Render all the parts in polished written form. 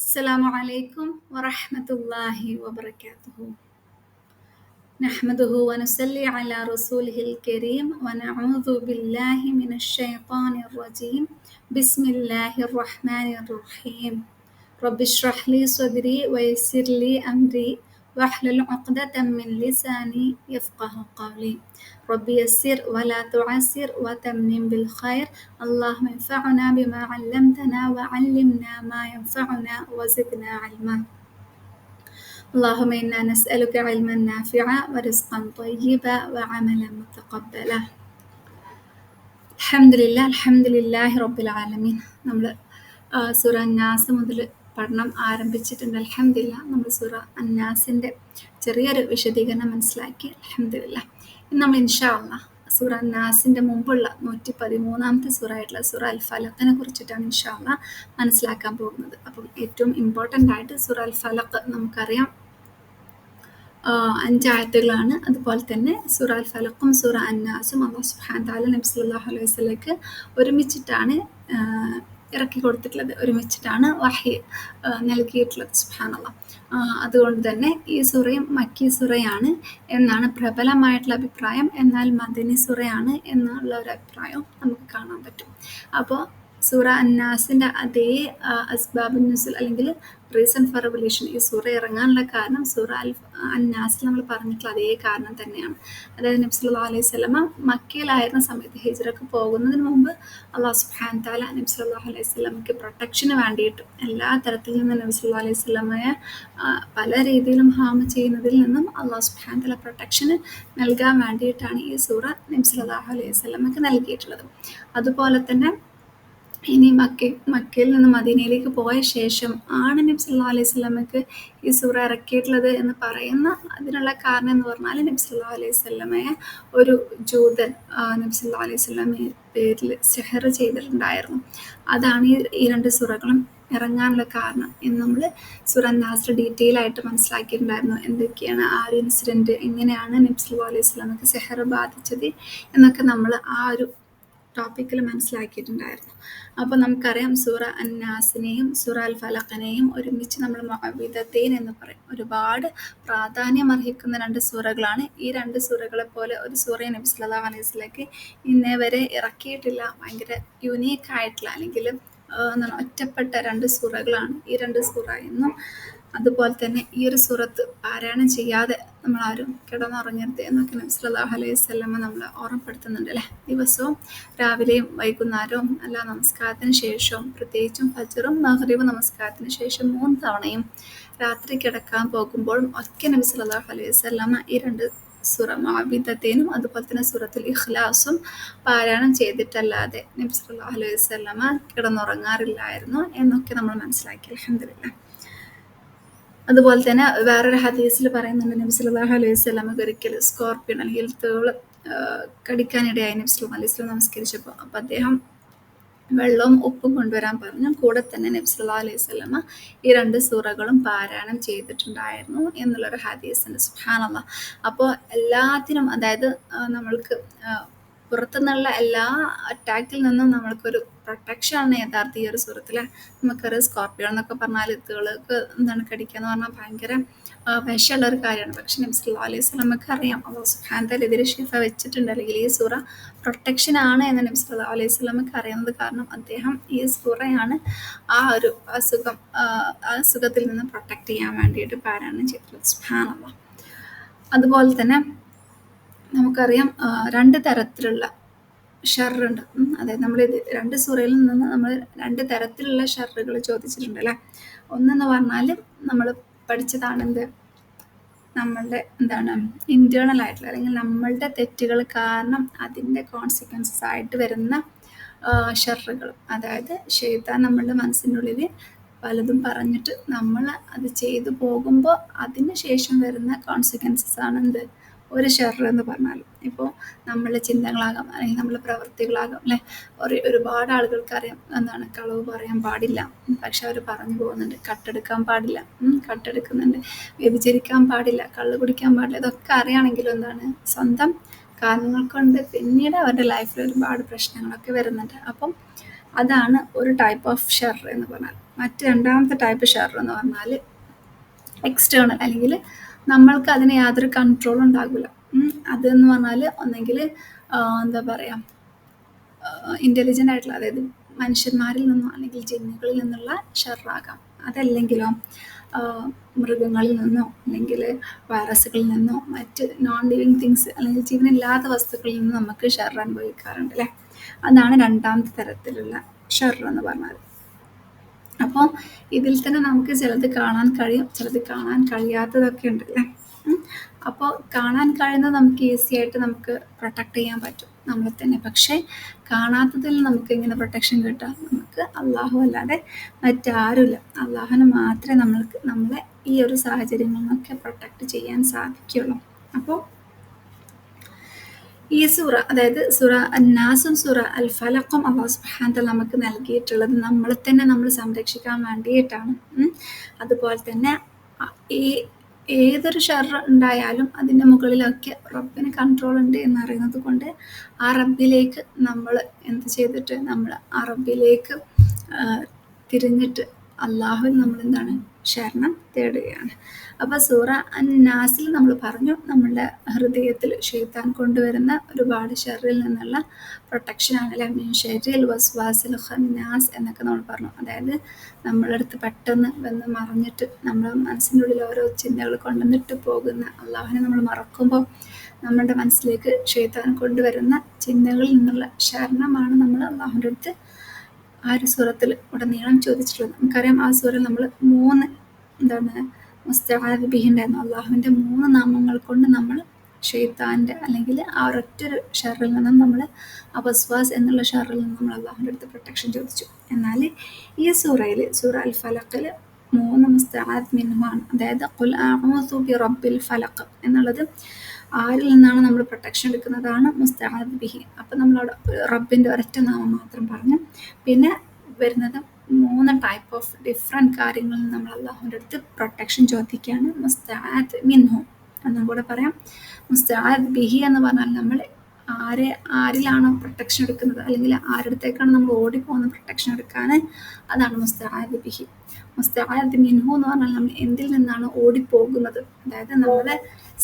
السلام عليكم ورحمة الله وبركاته. نحمده ونصلي على رسوله الكريم ونعوذ بالله من الشيطان الرجيم. بسم الله الرحمن الرحيم. رب اشرح لي صدري ويسر لي أمري واحلل عقدة من لساني يفقه قولي. رب يسر ولا تعسر وتمم بالخير. اللهم انفعنا بما علمتنا وعلمنا ما ينفعنا وزدنا علما. اللهم إنا نسألك علما نافعا ورزقا طيبا وعملا متقبلا. അൽഹംദുലില്ലാഹി റബ്ബിൽ ആലമീൻ. നമ്മൾ സൂറ അന്നാസ് മുതൽ പഠനം ആരംഭിച്ചിട്ടുണ്ട്. അൽഹംദുലില്ലാഹ് നമ്മൾ സൂറ അന്നാസിൻ്റെ ചെറിയൊരു വിശദീകരണം മനസ്സിലാക്കി. അൽഹംദുലില്ലാഹ് ഇന്ന് നമ്മൾ ഇൻഷാ അല്ലാഹ് സൂറ അന്നാസിൻ്റെ മുമ്പുള്ള 113-ാമത്തെ സൂറ ആയിട്ടുള്ള സൂറ അൽ ഫലഖിനെ കുറിച്ചിട്ടാണ് ഇൻഷാ അല്ലാഹ് മനസ്സിലാക്കാൻ പോകുന്നത്. അപ്പം ഏറ്റവും ഇമ്പോർട്ടൻ്റ് ആയിട്ട് സൂറ അൽ ഫലഖ് നമുക്കറിയാം 5 ആയത്തുകളാണ്. അതുപോലെ തന്നെ സൂറ അൽ ഫലഖും സൂറ അന്നാസും അല്ലാഹു സുബ്ഹാനഹു തആല നബി സല്ലല്ലാഹു അലൈഹി വസല്ലമക്ക് ഒരുമിച്ചിട്ടാണ് ഇറക്കി കൊടുത്തിട്ടുള്ളത്, ഒരുമിച്ചിട്ടാണ് വഹി നൽകിയിട്ടുള്ളത്. സുബ്ഹാനല്ലാഹ്. അതുകൊണ്ട് തന്നെ ഈ സൂറയും മക്കി സൂറയാണ് എന്നാണ് പ്രബലമായിട്ടുള്ള അഭിപ്രായം. എന്നാൽ മദനി സൂറയാണ് എന്നുള്ള ഒരു അഭിപ്രായം നമുക്ക് കാണാൻ പറ്റും. അപ്പോൾ സൂറ അന്നാസിൻ്റെ അതേ അസ്ബാബുൻ നുസുൽ അല്ലെങ്കിൽ റീസൺ ഫോർ റെവല്യൂഷൻ, ഈ സൂറ ഇറങ്ങാനുള്ള കാരണം സൂറ അന്നാസിൽ നമ്മൾ പറഞ്ഞിട്ടുള്ള അതേ കാരണം തന്നെയാണ്. അതായത് നബി സല്ലല്ലാഹു അലൈഹി വസല്ലമ മക്കയിലായിരുന്ന സമയത്ത് ഹിജ്റക്ക് പോകുന്നതിന് മുമ്പ് അല്ലാഹു സുബ്ഹാനഹു തആല നബി സല്ലല്ലാഹു അലൈഹി വസല്ലമക്ക് പ്രൊട്ടക്ഷന് വേണ്ടിയിട്ട് എല്ലാ തരത്തിൽ നിന്നും നബി സല്ലല്ലാഹു അലൈഹി വസല്ലമയെ പല രീതിയിലും ഹാം ചെയ്യുന്നതിൽ നിന്നും അല്ലാഹു സുബ്ഹാനഹു തആല പ്രൊട്ടക്ഷന് നൽകാൻ വേണ്ടിയിട്ടാണ് ഈ സൂറ നബി സല്ലല്ലാഹു അലൈഹി വസല്ലമക്ക് നൽകിയിട്ടുള്ളത്. അതുപോലെ തന്നെ ഇനി മക്കയിൽ നിന്ന് മദീനയിലേക്ക് പോയ ശേഷം ആണ് നബി സല്ലല്ലാഹു അലൈഹി വസല്ലമക്ക് ഈ സൂറ ഇറക്കിയിട്ടുള്ളത് എന്ന് പറയുന്ന അതിനുള്ള കാരണം എന്ന് പറഞ്ഞാൽ നബി സല്ലല്ലാഹു അലൈഹി വസല്ലമയെ ഒരു ജൂതൻ നബി സല്ലല്ലാഹു അലൈഹി വസല്ലമയുടെ പേരിൽ സിഹർ ചെയ്തിട്ടുണ്ടായിരുന്നു. അതാണ് ഈ 2 സൂറകളും ഇറങ്ങാനുള്ള കാരണം എന്ന് നമ്മൾ സൂറ അന്നാസിൽ ഡീറ്റെയിൽ ആയിട്ട് മനസ്സിലാക്കിയിട്ടുണ്ടായിരുന്നു. എന്തൊക്കെയാണ് ആ ഒരു ഇൻസിഡൻറ്റ്, എങ്ങനെയാണ് നബി സല്ലല്ലാഹു അലൈഹി വസല്ലമക്ക് സിഹർ ബാധിച്ചത് എന്നൊക്കെ നമ്മൾ ആ ഒരു ടോപ്പിക്കിൽ മനസ്സിലാക്കിയിട്ടുണ്ടായിരുന്നു. അപ്പോൾ നമുക്കറിയാം സൂറ അന്നാസിനെയും സൂറ അൽ ഫലഖിനെയും ഒരുമിച്ച് നമ്മൾ മുഅവ്വിദത്തൈൻ എന്ന് പറയും. ഒരുപാട് പ്രാധാന്യം അർഹിക്കുന്ന 2 സൂറകളാണ്. ഈ 2 സൂറകളെ പോലെ ഒരു സൂറയെ നബി സല്ലല്ലാഹു അലൈഹി വസല്ലമക്ക് ഇന്നേ വരെ ഇറക്കിയിട്ടില്ല. ഭയങ്കര യുണീക്ക് ആയിട്ടുള്ള അല്ലെങ്കിൽ ഒറ്റപ്പെട്ട 2 സൂറകളാണ് ഈ 2 സൂറ എന്നും. അതുപോലെ തന്നെ ഈ ഒരു സൂറത്ത് പാരായണം ചെയ്യാതെ നമ്മളാരും കിടന്നുറങ്ങരുത് എന്നൊക്കെ നബി സല്ലല്ലാഹു അലൈഹി വസല്ലമ നമ്മളെ ഓർമ്മപ്പെടുത്തുന്നുണ്ട് അല്ലേ. ദിവസവും രാവിലെയും വൈകുന്നേരവും എല്ലാ നമസ്കാരത്തിന് ശേഷവും, പ്രത്യേകിച്ചും ഫജ്റും മഗ്രിബ് നമസ്കാരത്തിന് ശേഷം 3 തവണയും, രാത്രി കിടക്കാൻ പോകുമ്പോഴും ഒക്കെ നബി സല്ലല്ലാഹു അലൈഹി വസല്ലമ ഈ 2 സൂറ മുഅവ്വിദത്തൈനും അതുപോലെ തന്നെ സൂറത്തുൽ ഇഖ്ലാസും പാരായണം ചെയ്തിട്ടല്ലാതെ നബി സല്ലല്ലാഹു അലൈഹി വസല്ലമ കിടന്നുറങ്ങാറില്ലായിരുന്നു എന്നൊക്കെ നമ്മൾ മനസ്സിലാക്കി. അൽഹംദുലില്ലാഹ്. അതുപോലെ തന്നെ വേറൊരു ഹദീസിൽ പറയുന്നുണ്ട് നബി സല്ലല്ലാഹു അലൈഹി വസല്ലമക്ക് ഒരിക്കൽ സ്കോർപ്പിയൻ അല്ലെങ്കിൽ തേള് കടിക്കാനിടയായി നബി സല്ലല്ലാഹു അലൈഹി വസല്ലം നമസ്കരിച്ചപ്പോൾ. അപ്പോൾ അദ്ദേഹം വെള്ളവും ഉപ്പും കൊണ്ടുവരാൻ പറഞ്ഞു. കൂടെ തന്നെ നബി സല്ലല്ലാഹു അലൈഹി വസല്ലമ ഈ 2 സൂറകളും പാരായണം ചെയ്തിട്ടുണ്ടായിരുന്നു എന്നുള്ളൊരു ഹദീസുണ്ട്. സുബ്ഹാനല്ലാഹ്. അപ്പോൾ എല്ലാത്തിനും, അതായത് നമ്മൾക്ക് പുറത്തുനിന്നുള്ള എല്ലാ അറ്റാക്കിൽ നിന്നും നമ്മൾക്കൊരു പ്രൊട്ടക്ഷനാണ് യഥാർത്ഥ ഈ ഒരു സൂറത്തിൽ. നമുക്കറിയാം സ്കോർപ്പിയോ എന്നൊക്കെ പറഞ്ഞാൽ ഇതുകൾക്ക് കടിക്കുക എന്ന് പറഞ്ഞാൽ ഭയങ്കര വിഷമുള്ള ഒരു കാര്യമാണ്. പക്ഷെ നബി സല്ലല്ലാഹു അലൈഹി വസല്ലമക്ക് അറിയാം അല്ലാഹു സുബ്ഹാനഹു തആല ഇതിൽ ഷിഫ വെച്ചിട്ടുണ്ട്, അല്ലെങ്കിൽ ഈ സൂറ പ്രൊട്ടക്ഷൻ ആണ് എന്ന് നബി സല്ലല്ലാഹു അലൈഹി വസല്ലമക്ക് അറിയുന്നത്. കാരണം അദ്ദേഹം ഈ സൂറയാണ് ആ ഒരു അസുഖത്തിൽ നിന്ന് പ്രൊട്ടക്ട് ചെയ്യാൻ വേണ്ടിയിട്ട് പാരായണം ചെയ്തിട്ടുള്ളത്. സുബ്ഹാനല്ലാഹ്. അതുപോലെ തന്നെ നമുക്കറിയാം 2 തരത്തിലുള്ള ഷർറുണ്ട്. അതായത് നമ്മൾ 2 സൂറയിൽ നിന്ന് നമ്മൾ 2 തരത്തിലുള്ള ഷർറുകൾ ചോദിച്ചിട്ടുണ്ട് അല്ലേ. ഒന്നെന്ന് പറഞ്ഞാൽ നമ്മൾ പഠിച്ചതാണ് നമ്മളുടെ ഇൻറ്റേർണൽ ആയിട്ടുള്ള അല്ലെങ്കിൽ നമ്മളുടെ തെറ്റുകൾ കാരണം അതിൻ്റെ കോൺസിക്വൻസസ് ആയിട്ട് വരുന്ന ഷർറുകൾ. അതായത് ശൈത്താൻ നമ്മളുടെ മനസ്സിൻ്റെ ഉള്ളിൽ പലതും പറഞ്ഞിട്ട് നമ്മൾ അത് ചെയ്തു പോകുമ്പോൾ അതിന് ശേഷം വരുന്ന കോൺസിക്വൻസസ് ആണ് ഒരു ഷർറ് എന്ന് പറഞ്ഞാൽ. ഇപ്പോൾ നമ്മളുടെ ചിന്തകളാകാം, അല്ലെങ്കിൽ നമ്മളുടെ പ്രവൃത്തികളാകാം അല്ലേ. ഒരുപാട് ആളുകൾക്കറിയാം കളവ് പറയാൻ പാടില്ല, പക്ഷെ അവർ പറഞ്ഞു പോകുന്നുണ്ട്. കട്ടെടുക്കാൻ പാടില്ല, കട്ടെടുക്കുന്നുണ്ട്. വ്യഭിചരിക്കാൻ പാടില്ല, കള്ള് കുടിക്കാൻ പാടില്ല. ഇതൊക്കെ അറിയാണെങ്കിലും സ്വന്തം കാരണങ്ങൾ കൊണ്ട് പിന്നീട് അവരുടെ ലൈഫിൽ ഒരുപാട് പ്രശ്നങ്ങളൊക്കെ വരുന്നുണ്ട്. അപ്പം അതാണ് ഒരു ടൈപ്പ് ഓഫ് ഷെർ എന്ന് പറഞ്ഞാൽ. മറ്റ് രണ്ടാമത്തെ ടൈപ്പ് ഷെർ എന്ന് പറഞ്ഞാൽ എക്സ്റ്റേണൽ, അല്ലെങ്കിൽ നമ്മൾക്ക് അതിന് യാതൊരു കൺട്രോളും ഉണ്ടാകില്ല. അതെന്ന് പറഞ്ഞാൽ ഒന്നെങ്കിൽ എന്താ പറയുക, ഇൻ്റലിജൻ്റ് ആയിട്ടുള്ള, അതായത് മനുഷ്യന്മാരിൽ നിന്നോ അല്ലെങ്കിൽ ജിന്നുകളിൽ നിന്നുള്ള ഷെറാകാം. അതല്ലെങ്കിലോ മൃഗങ്ങളിൽ നിന്നോ അല്ലെങ്കിൽ വൈറസുകളിൽ നിന്നോ മറ്റ് നോൺ ലിവിങ് തിങ്സ് അല്ലെങ്കിൽ ജീവനില്ലാത്ത വസ്തുക്കളിൽ നിന്നോ നമുക്ക് ഷെർ അനുഭവിക്കാറുണ്ട് അല്ലേ. അതാണ് രണ്ടാമത്തെ തരത്തിലുള്ള ഷെർ എന്ന് പറഞ്ഞാൽ. അപ്പോൾ ഇതിൽ തന്നെ നമുക്ക് ചിലത് കാണാൻ കഴിയും, ചിലത് കാണാൻ കഴിയാത്തതൊക്കെ ഉണ്ട് അല്ലേ. അപ്പോൾ കാണാൻ കഴിയുന്നത് നമുക്ക് ഈസി ആയിട്ട് നമുക്ക് പ്രൊട്ടക്ട് ചെയ്യാൻ പറ്റും നമ്മളെ തന്നെ. പക്ഷേ കാണാത്തതിൽ നമുക്ക് എങ്ങനെ പ്രൊട്ടക്ഷൻ കിട്ടാം? നമുക്ക് അള്ളാഹു അല്ലാതെ മറ്റാരുമില്ല. അള്ളാഹുവിന് മാത്രമേ നമ്മളെ ഈ ഒരു സാഹചര്യങ്ങളിൽ നിന്നൊക്കെ പ്രൊട്ടക്ട് ചെയ്യാൻ സാധിക്കുകയുള്ളൂ. അപ്പോൾ ഈ സൂറ, അതായത് സൂറ അന്നാസും സൂറ അൽ ഫലഖും അല്ലാഹു സുബ്ഹാനഹു വ തആല നമുക്ക് നൽകിയിട്ടുള്ളത് നമ്മളെ തന്നെ നമ്മൾ സംരക്ഷിക്കാൻ വേണ്ടിയിട്ടാണ്. അതുപോലെ തന്നെ ഈ ഏതൊരു ഷർ ഉണ്ടായാലും അതിൻ്റെ മുകളിലൊക്കെ റബ്ബിന് കൺട്രോൾ ഉണ്ട് എന്നറിയുന്നത് കൊണ്ട് ആ റബ്ബിലേക്ക് നമ്മൾ എന്ത് ചെയ്തിട്ട് നമ്മൾ ആ റബ്ബിലേക്ക് തിരിഞ്ഞിട്ട് അള്ളാഹുവിൽ നമ്മൾ എന്താണ് ശരണം തേടുകയാണ്. അപ്പോൾ സൂറ അന്നാസിൽ നമ്മൾ പറഞ്ഞു നമ്മളുടെ ഹൃദയത്തിൽ ശൈത്താൻ കൊണ്ടുവരുന്ന ഒരുപാട് ഷെറിൽ നിന്നുള്ള പ്രൊട്ടക്ഷനാണ് അല്ലെ. മിൻ ഷർരിൽ വസ്വാസിൽ ഖന്നാസ് എന്നൊക്കെ നമ്മൾ പറഞ്ഞു. അതായത് നമ്മളുടെ അടുത്ത് പെട്ടെന്ന് വന്ന് മറിഞ്ഞിട്ട് നമ്മുടെ മനസ്സിൻ്റെ ഉള്ളിൽ ഓരോ ചിന്തകൾ കൊണ്ടുവന്നിട്ട് പോകുന്ന, അള്ളാഹുവിനെ നമ്മൾ മറക്കുമ്പോൾ നമ്മളുടെ മനസ്സിലേക്ക് ശൈത്താൻ കൊണ്ടുവരുന്ന ചിന്തകളിൽ നിന്നുള്ള ശരണമാണ് നമ്മൾ അള്ളാഹുവിൻ്റെ അടുത്ത് ആ ഒരു സൂറത്തിൽ ഉടനീളം ചോദിച്ചിട്ടുള്ളത്. നമുക്കറിയാം ആ സൂറയിൽ നമ്മൾ 3 മുസ്തആദ് ബിഹി ഉണ്ടായിരുന്നു. അള്ളാഹുവിൻ്റെ 3 നാമങ്ങൾ കൊണ്ട് നമ്മൾ ഷെയ്ത്താൻ്റെ അല്ലെങ്കിൽ ആ ഒരൊറ്റൊരു ഷറിൽ നിന്നും നമ്മൾ ആ വസ്വാസ് എന്നുള്ള ഷറിൽ നിന്നും നമ്മൾ അള്ളാഹുവിൻ്റെ അടുത്ത് പ്രൊട്ടക്ഷൻ ചോദിച്ചു. എന്നാൽ ഈ സൂറയിൽ സൂറ അൽ ഫലഖിൽ 3 മുസ്തആദ് മിൻഹുമാണ്. അതായത് ഖുൽ അഊദു ബി റബ്ബിൽ ഫലഖ് എന്നുള്ളത് ആരിൽ നിന്നാണ് നമ്മൾ പ്രൊട്ടക്ഷൻ എടുക്കുന്നതാണ് മുസ്തആദ് ബിഹി. അപ്പം നമ്മളവിടെ റബ്ബിൻ്റെ ഒരൊറ്റ നാമം മാത്രം പറഞ്ഞു. പിന്നെ വരുന്നത് 3 ടൈപ്പ് ഓഫ് ഡിഫറെൻറ്റ് കാര്യങ്ങളിൽ നമ്മൾ അള്ളാഹുവിൻ്റെ അടുത്ത് പ്രൊട്ടക്ഷൻ ചോദിക്കുകയാണ്. മുസ്തആദ് മിൻഹു എന്നും കൂടെ പറയാം. മുസ്തആദ് ബിഹി എന്ന് പറഞ്ഞാൽ നമ്മൾ ആരിലാണോ പ്രൊട്ടക്ഷൻ എടുക്കുന്നത് അല്ലെങ്കിൽ ആരുടത്തേക്കാണ് നമ്മൾ ഓടിപ്പോകുന്ന പ്രൊട്ടക്ഷൻ എടുക്കാൻ, അതാണ് മുസ്തആദ് ബിഹി. മുസ്തആദ് മിൻഹു എന്ന് പറഞ്ഞാൽ നമ്മൾ എന്തിൽ നിന്നാണ് ഓടിപ്പോകുന്നത്, അതായത് നമ്മളെ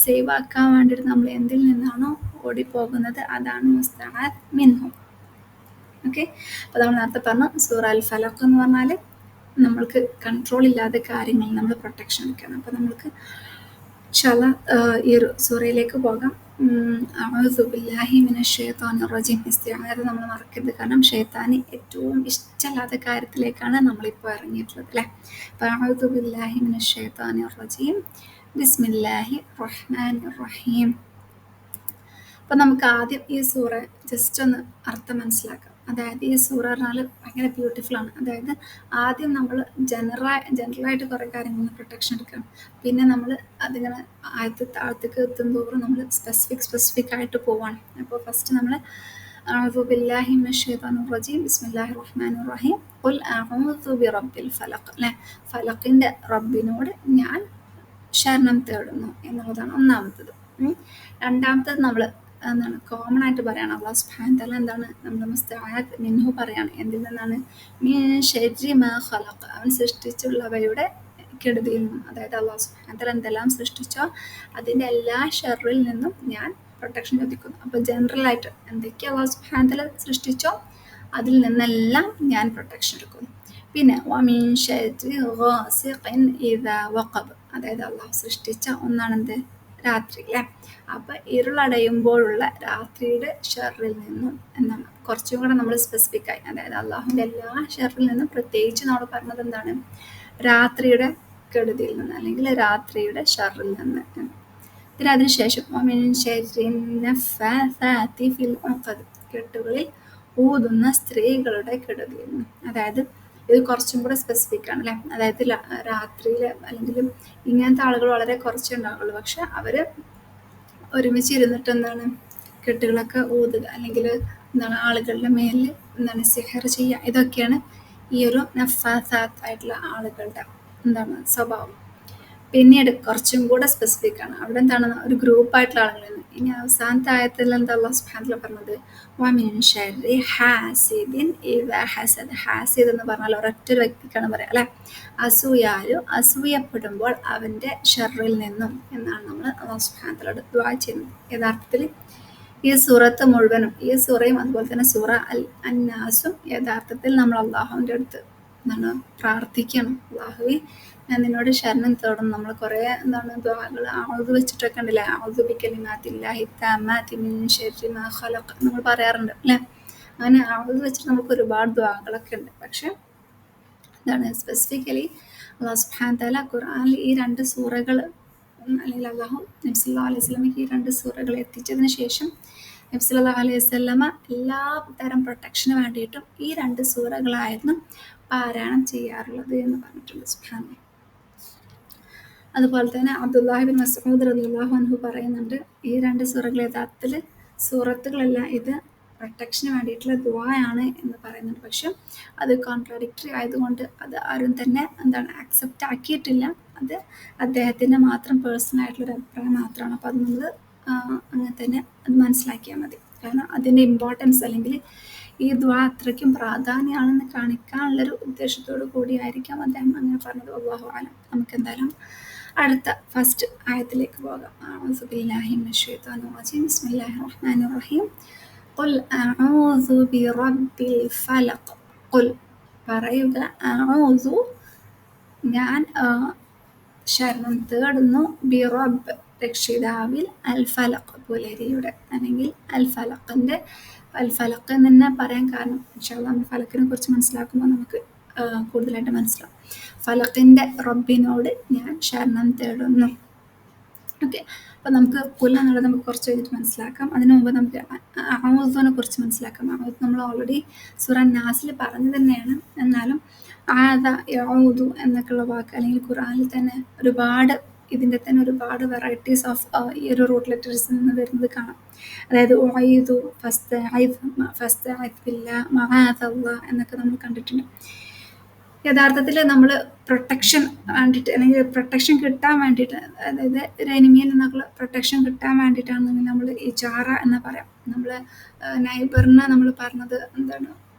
സേവ് ആക്കാൻ വേണ്ടിയിട്ട് നമ്മൾ എന്തിൽ നിന്നാണോ ഓടിപ്പോകുന്നത്, അതാണ് മുസ്തആദ് മിൻഹു. ഓക്കെ. അപ്പോൾ നമ്മൾ നേരത്തെ പറഞ്ഞു സൂറ അൽ ഫലഖ് എന്ന് പറഞ്ഞാൽ നമ്മൾക്ക് കൺട്രോൾ ഇല്ലാത്ത കാര്യങ്ങളിൽ നമ്മൾ പ്രൊട്ടക്ഷൻ എടുക്കണം. അപ്പോൾ നമ്മൾക്ക് ഈ ഒരു സൂറയിലേക്ക് പോകാം. അഊദു ബില്ലാഹി മിനശ് ശൈത്വാനിർ റജീം. ഇസ്തിആദ നമ്മൾ മറക്കരുത്, കാരണം ഷൈത്താന് ഏറ്റവും ഇഷ്ടമില്ലാത്ത കാര്യത്തിലേക്കാണ് നമ്മളിപ്പോൾ ഇറങ്ങിയിട്ടുള്ളത് അല്ലേ. അപ്പോൾ അഊദു ബില്ലാഹി മിനശ് ശൈത്വാനിർ റജീം ബിസ്മില്ലാഹി റഹ്മാനിർ റഹീം. അപ്പം നമുക്ക് ആദ്യം ഈ സൂറ ജസ്റ്റ് ഒന്ന് അർത്ഥം മനസ്സിലാക്കാം. അതായത് ഈ സൂറ പറഞ്ഞാൽ ഭയങ്കര ബ്യൂട്ടിഫുള്ളാണ്. അതായത് ആദ്യം നമ്മൾ ജനറലായിട്ട് കുറേ കാര്യങ്ങളിൽ പ്രൊട്ടക്ഷൻ എടുക്കണം. പിന്നെ നമ്മൾ അതിങ്ങനെ താഴത്തേക്ക് എത്തുന്തോറും നമ്മൾ സ്പെസിഫിക് ആയിട്ട് പോവാണ്. അപ്പോൾ ഫസ്റ്റ് നമ്മൾ അഊദു ബില്ലാഹി മിനശ് ശൈത്വാനിർ റജീം ബിസ്മില്ലാഹിർ റഹ്മാനിർ റഹീം ഖുൽ അഊദു ബി റബ്ബിൽ ഫലഖ് അല്ലേ. ഫലഖിൻ്റെ റബ്ബിനോട് ഞാൻ ശരണം തേടുന്നു എന്നുള്ളതാണ് ഒന്നാമത്തത്. രണ്ടാമത്തത് നമ്മൾ എന്താണ് കോമൺ ആയിട്ട് പറയാണ് അല്ലാഹു സുബ്ഹാനഹു വ തആല എന്താണ് നമ്മൾ മുസ്തആദ് മിൻഹു പറയാണ്. എന്തിൽ നിന്നാണ്? മിൻ ശർരി മാ ഖലഖ്, അവൻ സൃഷ്ടിച്ചുള്ളവയുടെ കെടുതിയിൽ നിന്നും. അതായത് അല്ലാഹു സുബ്ഹാനഹു വ തആല എന്തെല്ലാം സൃഷ്ടിച്ചോ അതിൻ്റെ എല്ലാ ഷർറിൽ നിന്നും ഞാൻ പ്രൊട്ടക്ഷൻ ചോദിക്കുന്നു. അപ്പോൾ ജനറലായിട്ട് എന്തൊക്കെ അല്ലാഹു സുബ്ഹാനഹു വ തആല സൃഷ്ടിച്ചോ അതിൽ നിന്നെല്ലാം ഞാൻ പ്രൊട്ടക്ഷൻ എടുക്കുന്നു. പിന്നെ വമിൻ ശർരി ഗാസിഖിൻ ഇദാ വഖബ്, അതായത് അല്ലാഹു സൃഷ്ടിച്ച ഒന്നാണെന്ത്? രാത്രി അല്ലേ. അപ്പം ഇരുളടയുമ്പോഴുള്ള രാത്രിയുടെ ഷർറിൽ നിന്നും എന്നാണ് കുറച്ചും കൂടെ നമ്മൾ സ്പെസിഫിക് ആയി, അതായത് അള്ളാഹുവിൻ്റെ എല്ലാ ഷർറിൽ നിന്നും പ്രത്യേകിച്ച് നമ്മൾ പറഞ്ഞത് എന്താണ്? രാത്രിയുടെ കെടുതിയിൽ നിന്ന് അല്ലെങ്കിൽ രാത്രിയുടെ ഷർറിൽ നിന്ന്. പിന്നെ അതിനുശേഷം കെട്ടുകളിൽ ഊതുന്ന സ്ത്രീകളുടെ കെടുതിയിൽ നിന്ന്. അതായത് ഇത് കുറച്ചും കൂടെ സ്പെസിഫിക് ആണ് അല്ലേ. അതായത് രാത്രിയിൽ അല്ലെങ്കിൽ ഇങ്ങനത്തെ ആളുകൾ വളരെ കുറച്ചേ ഉണ്ടാവുള്ളൂ. പക്ഷെ അവർ ഒരുമിച്ച് ഇരുന്നിട്ട് എന്താണ് കെട്ടുകളൊക്കെ ഊതുക അല്ലെങ്കിൽ എന്താണ് ആളുകളുടെ മേലിൽ എന്താണ് സിഹർ ചെയ്യുക. ഇതൊക്കെയാണ് ഈ ഒരു നഫാസാത്ത് ആയിട്ടുള്ള ആളുകളുടെ എന്താണ് സ്വഭാവം. പിന്നീട് കുറച്ചും കൂടെ സ്പെസിഫിക് ആണ്. അവിടെ എന്താണ് ഒരു ഗ്രൂപ്പായിട്ടുള്ള ആളുകളാണ്. ഇനി അവസാനത്തെ ആയത്തിൽ എന്താ അല്ലാഹു സുബ്ഹാനഹു വ തആല പറഞ്ഞത്, വമിൻ ശർരി ഹാസിദിൻ ഇദാ ഹസദ്. ഹാസിദ് എന്ന് പറഞ്ഞാൽ ഒരൊറ്റ വ്യക്തിക്കാണ് പറയാം അല്ലെ, അസൂയാലു അസൂയപ്പെടുമ്പോൾ അവന്റെ ഷർറിൽ നിന്നും എന്നാണ് നമ്മൾ അല്ലാഹു സുബ്ഹാനഹു വ തആലയോട് ദുആ ചെയ്യുന്നത്. യഥാർത്ഥത്തിൽ ഈ സൂറത്ത് മുഴുവനും, ഈ സൂറയും അതുപോലെ തന്നെ സൂറ അന്നാസും യഥാർത്ഥത്തിൽ നമ്മൾ അള്ളാഹുവിൻ്റെ അടുത്ത് എന്താണ് പ്രാർത്ഥിക്കണം. അള്ളാഹുവെ ഞാൻ നിന്നോട് ശരണം തേടുന്നു. നമ്മൾ കുറേ എന്താണ് ദുആകൾ ഔദു വെച്ചിട്ടൊക്കെ ഉണ്ടല്ലേ, ഔദു ബികലിമാത്തില്ലാഹി തമ്മാതി മിൻ ശർരി മാ ഖലഖ് നമ്മൾ പറയാറുണ്ട് അല്ലേ. അങ്ങനെ ഔദു വെച്ചിട്ട് നമുക്ക് ഒരുപാട് ദുആകളൊക്കെ ഉണ്ട്. പക്ഷെ എന്താണ് സ്പെസിഫിക്കലി അല്ലാഹു സുബ്ഹാനഹു വ തആല ഖുർആനിൽ ഈ 2 സൂറകൾ അല്ലെങ്കിൽ അള്ളാഹു നബി സല്ലല്ലാഹു അലൈഹി വസല്ലമയ്ക്ക് ഈ 2 സൂറകൾ എത്തിച്ചതിന് ശേഷം നബി സല്ലല്ലാഹു അലൈഹി വസല്ലമ എല്ലാ തരം പ്രൊട്ടക്ഷന് വേണ്ടിയിട്ടും ഈ 2 സൂറകളായിരുന്നു പാരായണം ചെയ്യാറുള്ളത് എന്ന് പറഞ്ഞിട്ടുണ്ട്. സുബ്ഹാനല്ലാഹ്. അതുപോലെ തന്നെ അബ്ദുല്ലാഹി ബിൻ മസ്ഊദ് റളിയല്ലാഹു അൻഹു പറയുന്നുണ്ട്, ഈ 2 സൂറകൾ യഥാർത്ഥത്തിൽ സൂറത്തുകളല്ല, ഇത് പ്രൊട്ടക്ഷന് വേണ്ടിയിട്ടുള്ള ദുആയാണ് എന്ന് പറയുന്നുണ്ട്. പക്ഷെ അത് കോൺട്രാഡിക്ടറി ആയതുകൊണ്ട് അത് ആരും തന്നെ എന്താണ് ആക്സെപ്റ്റ് ആക്കിയിട്ടില്ല. അത് അദ്ദേഹത്തിൻ്റെ മാത്രം പേഴ്സണൽ ആയിട്ടുള്ളൊരു അഭിപ്രായം മാത്രമാണ്. അപ്പോൾ അത് നമ്മൾ അങ്ങനെ തന്നെ അത് മനസ്സിലാക്കിയാൽ മതി. കാരണം അതിൻ്റെ ഇമ്പോർട്ടൻസ് അല്ലെങ്കിൽ ഈ ദുആ അത്രയ്ക്കും പ്രാധാന്യമാണെന്ന് കാണിക്കാനുള്ളൊരു ഉദ്ദേശത്തോടു കൂടിയായിരിക്കാം അദ്ദേഹം അങ്ങനെ പറഞ്ഞത്. അല്ലാഹു അലം. നമുക്ക് എന്തായാലും അടുത്ത ഫസ്റ്റ് ആയത്തിലേക്ക് പോകാം. അഊസു ബില്ലാഹി മിനശ് ശൈത്വാനിർ റജീം. ബിസ്മില്ലാഹിർ റഹ്മാനിർ റഹീം. ഖുൽ അഊസു ബിറബ്ബിൽ ഫലഖ്. ഖുൽ പറയുക, അഊസു ഞാൻ ശരണം തേടുന്നു, ബിറബ്ബ് രക്ഷിതാവിൽ, അൽ ഫലഖ് പുലരിയുടെ അല്ലെങ്കിൽ അൽ ഫലഖിൻ്റെ. അൽ ഫലഖ് എന്ന് തന്നെ പറയാൻ കാരണം ഇൻഷാ അല്ലാഹ് നമ്മൾ ഫലക്കിനെ കുറിച്ച് മനസ്സിലാക്കുമ്പോൾ നമുക്ക് കൂടുതലായിട്ട് മനസ്സിലാവും. ഫലക്കിൻ്റെ റബ്ബിനോട് ഞാൻ ശരണം തേടുന്നു. ഓക്കെ, അപ്പോൾ നമുക്ക് കുൽ എന്നുള്ളത് നമുക്ക് കുറച്ച് കഴിഞ്ഞിട്ട് മനസ്സിലാക്കാം. അതിനു മുമ്പ് നമുക്ക് അഊസുവിനെ കുറിച്ച് മനസ്സിലാക്കാം. അഊസ് നമ്മൾ ഓൾറെഡി സൂറ നാസിൽ പറഞ്ഞു തന്നെയാണ്. എന്നാലും ആദ യഊദു എന്നൊക്കെയുള്ള വാക്ക് അല്ലെങ്കിൽ ഖുർആനിൽ തന്നെ ഒരുപാട് ഇതിൻ്റെ തന്നെ ഒരുപാട് വെറൈറ്റീസ് ഓഫ് ഈ ഒരു റൂട്ട് ലെറ്റേഴ്സിൽ നിന്ന് വരുന്നത് കാണാം. അതായത് ഉഈദു, ഫസ്തഈദ് ബില്ലാഹ്, മആദല്ലാഹ് എന്നൊക്കെ നമ്മൾ കണ്ടിട്ടുണ്ട്. യഥാർത്ഥത്തിൽ നമ്മൾ പ്രൊട്ടക്ഷൻ വേണ്ടിയിട്ട് അല്ലെങ്കിൽ പ്രൊട്ടക്ഷൻ കിട്ടാൻ വേണ്ടിയിട്ട്, അതായത് ഒരു എനിമിയിൽ നിന്നുള്ള പ്രൊട്ടക്ഷൻ കിട്ടാൻ വേണ്ടിയിട്ടാണെന്നുണ്ടെങ്കിൽ നമ്മൾ ഈ ജാറ എന്ന് പറയാം. നമ്മൾ നൈബറിനെ നമ്മൾ പറഞ്ഞത് എന്താണ്,